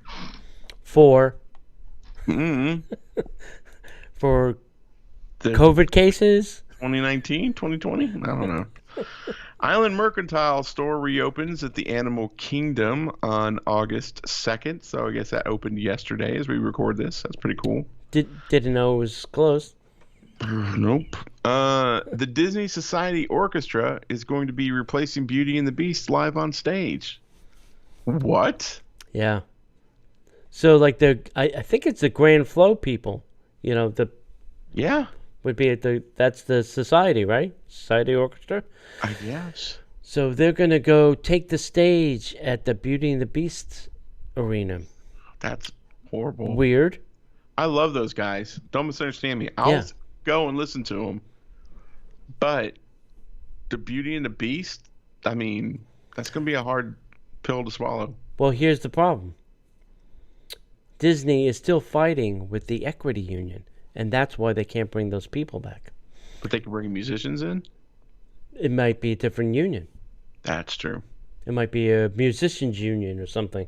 For Mm-hmm. For COVID cases? 2019, 2020? I don't know. Island Mercantile Store reopens at the Animal Kingdom on August 2nd. So I guess that opened yesterday as we record this. That's pretty cool. Didn't know it was closed. Nope. The Disney Society Orchestra is going to be replacing Beauty and the Beast live on stage. What? Yeah. So like I think it's the Grand Flow people. You know, Yeah. would be that's the society, right? Society Orchestra. I guess. So they're gonna go take the stage at the Beauty and the Beast arena. That's horrible. Weird. I love those guys. Don't misunderstand me. I'll go and listen to them. But the Beauty and the Beast, I mean, that's going to be a hard pill to swallow. Well, here's the problem. Disney is still fighting with the equity union, and that's why they can't bring those people back. But they can bring musicians in? It might be a different union. That's true. It might be a musicians union or something.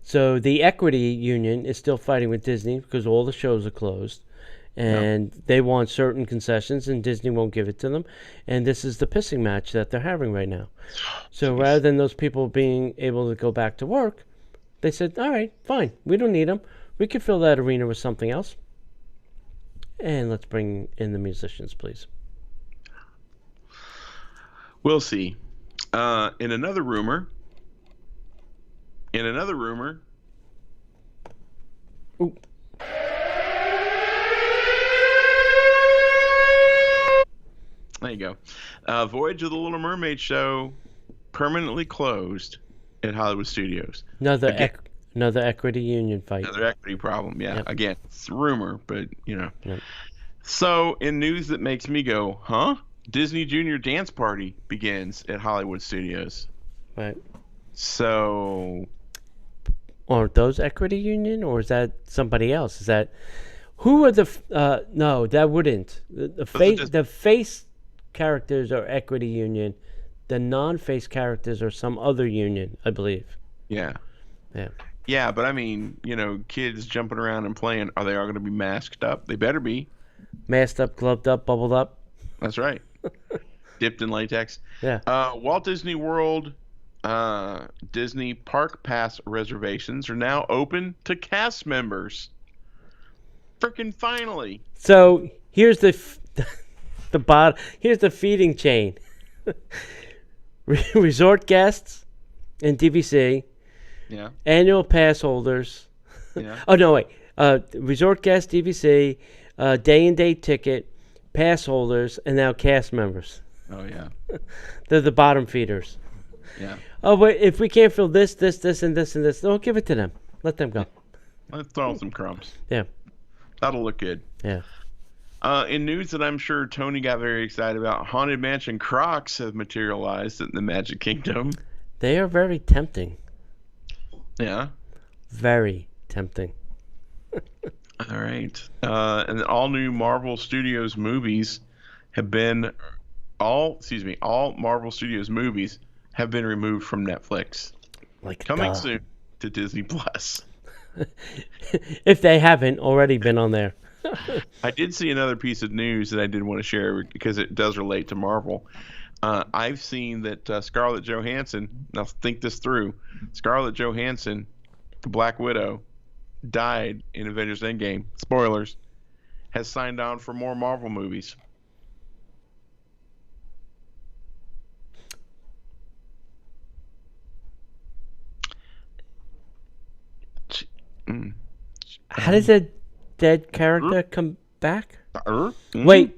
So the equity union is still fighting with Disney because all the shows are closed. And they want certain concessions, and Disney won't give it to them. And this is the pissing match that they're having right now. So rather than those people being able to go back to work, they said, all right, fine. We don't need them. We can fill that arena with something else. And let's bring in the musicians, please. We'll see. In another rumor. Ooh. There you go. Voyage of the Little Mermaid show permanently closed at Hollywood Studios. Another equity union fight. Another equity problem. Yeah. Yep. Again, it's a rumor, but you know. Yep. So, in news that makes me go, huh? Disney Junior Dance Party begins at Hollywood Studios. Right. So, Are those equity union, or is that somebody else? Is that Who are the no, that wouldn't. just- The face characters are Equity Union. The non-face characters are some other union, I believe. Yeah. Yeah. Yeah, but I mean, kids jumping around and playing, are they all going to be masked up? They better be. Masked up, gloved up, bubbled up. That's right. Dipped in latex. Yeah. Walt Disney World Disney Park Pass reservations are now open to cast members. Freaking finally. So here's the here's the feeding chain. Resort guests and DVC, Yeah. annual pass holders. Yeah. Oh no, wait. Resort guest, DVC, day and date ticket, pass holders, and now cast members. Oh yeah. They're the bottom feeders. Yeah. Oh wait, if we can't fill this, and this, and this, don't give it to them. Let them go. Let's throw in some crumbs. Yeah. That'll look good. Yeah. In news that I'm sure Tony got very excited about, Haunted Mansion Crocs have materialized in the Magic Kingdom. They are very tempting. Yeah. Very tempting. All right. And all new Marvel Studios movies have been all Marvel Studios movies have been removed from Netflix. Like Coming soon to Disney Plus. If they haven't already been on there. I did see another piece of news that I did want to share because it does relate to Marvel. I've seen that Scarlett Johansson, now think this through, Scarlett Johansson, the Black Widow, died in Avengers Endgame. Spoilers. Has signed on for more Marvel movies. How does a dead character come back? Mm-hmm. Wait,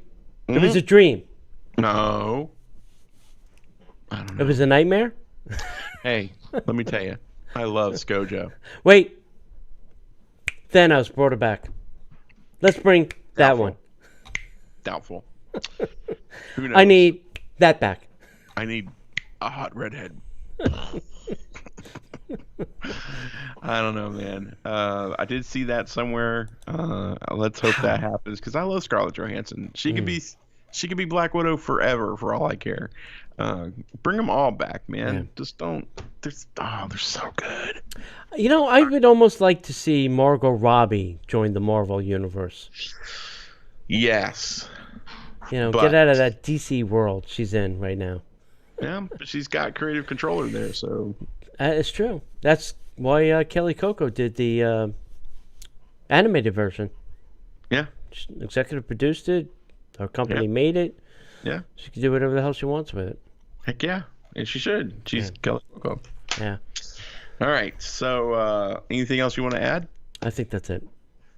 it was a dream. No. I don't It know. was a nightmare? Hey, let me tell you, I love ScoJo. Wait. Thanos brought it back. Let's bring that Doubtful. one. Doubtful. Who knows? I need that back. I need a hot redhead. I don't know, man. I did see that somewhere. Let's hope that happens because I love Scarlett Johansson. She could be Black Widow forever for all I care. Bring them all back, man. Yeah. Just don't. They're so good. You know, I would almost like to see Margot Robbie join the Marvel universe. Yes. You know, But- get out of that DC world she's in right now. Yeah, but she's got creative controller there, so It's true. That's why Kelly Coco did the animated version. yeah, She executive produced it. Her company Yeah. made it. yeah. She can do whatever the hell she wants with it. Heck yeah, and she should. She's Kelly Coco. Yeah, All right. So, anything else you want to add? I think that's it.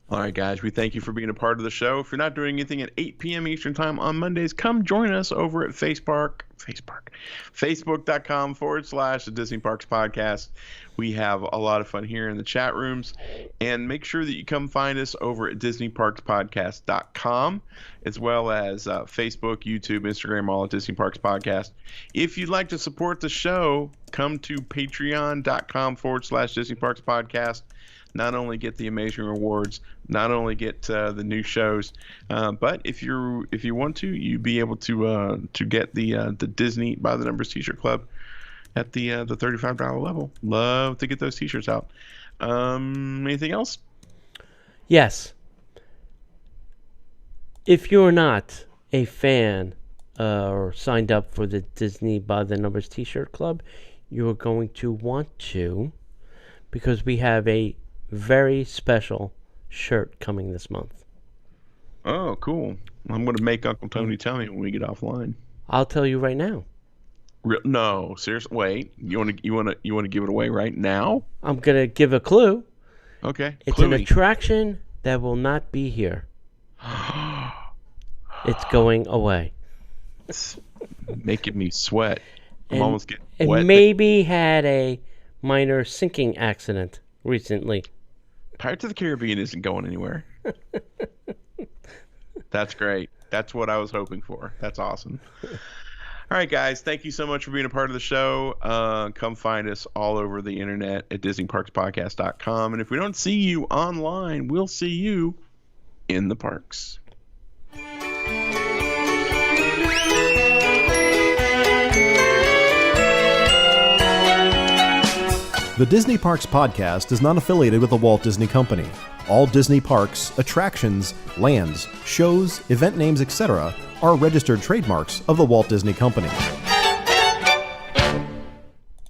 All right, guys, we thank you for being a part of the show. If you're not doing anything at 8 p.m. Eastern Time on Mondays, come join us over at Facebook.com/the Disney Parks Podcast. We have a lot of fun here in the chat rooms. And make sure that you come find us over at DisneyParksPodcast.com, as well as Facebook, YouTube, Instagram, all at Disney Parks Podcast. If you'd like to support the show, come to Patreon.com/Disney Parks Podcast. Not only get the amazing rewards, not only get the new shows, but if you want to, you'd be able to get the Disney by the Numbers T-shirt club at the $35 level. Love to get those T-shirts out. Anything else? Yes. If you're not a fan or signed up for the Disney by the Numbers T-shirt club, you're going to want to, because we have a very special shirt coming this month. Oh, cool. I'm going to make Uncle Tony tell me when we get offline. I'll tell you right now. No, seriously. Wait, you want to give it away right now? I'm going to give a clue. Okay. It's an Cluey. attraction that will not be here. It's going away. It's making me sweat. I'm And almost getting it wet. maybe had a minor sinking accident recently. Pirates of the Caribbean isn't going anywhere. That's great. That's what I was hoping for. That's awesome. All right, guys. Thank you so much for being a part of the show. Come find us all over the internet at DisneyParksPodcast.com. And if we don't see you online, we'll see you in the parks. The Disney Parks podcast is not affiliated with the Walt Disney Company. All Disney parks, attractions, lands, shows, event names, etc. are registered trademarks of the Walt Disney Company.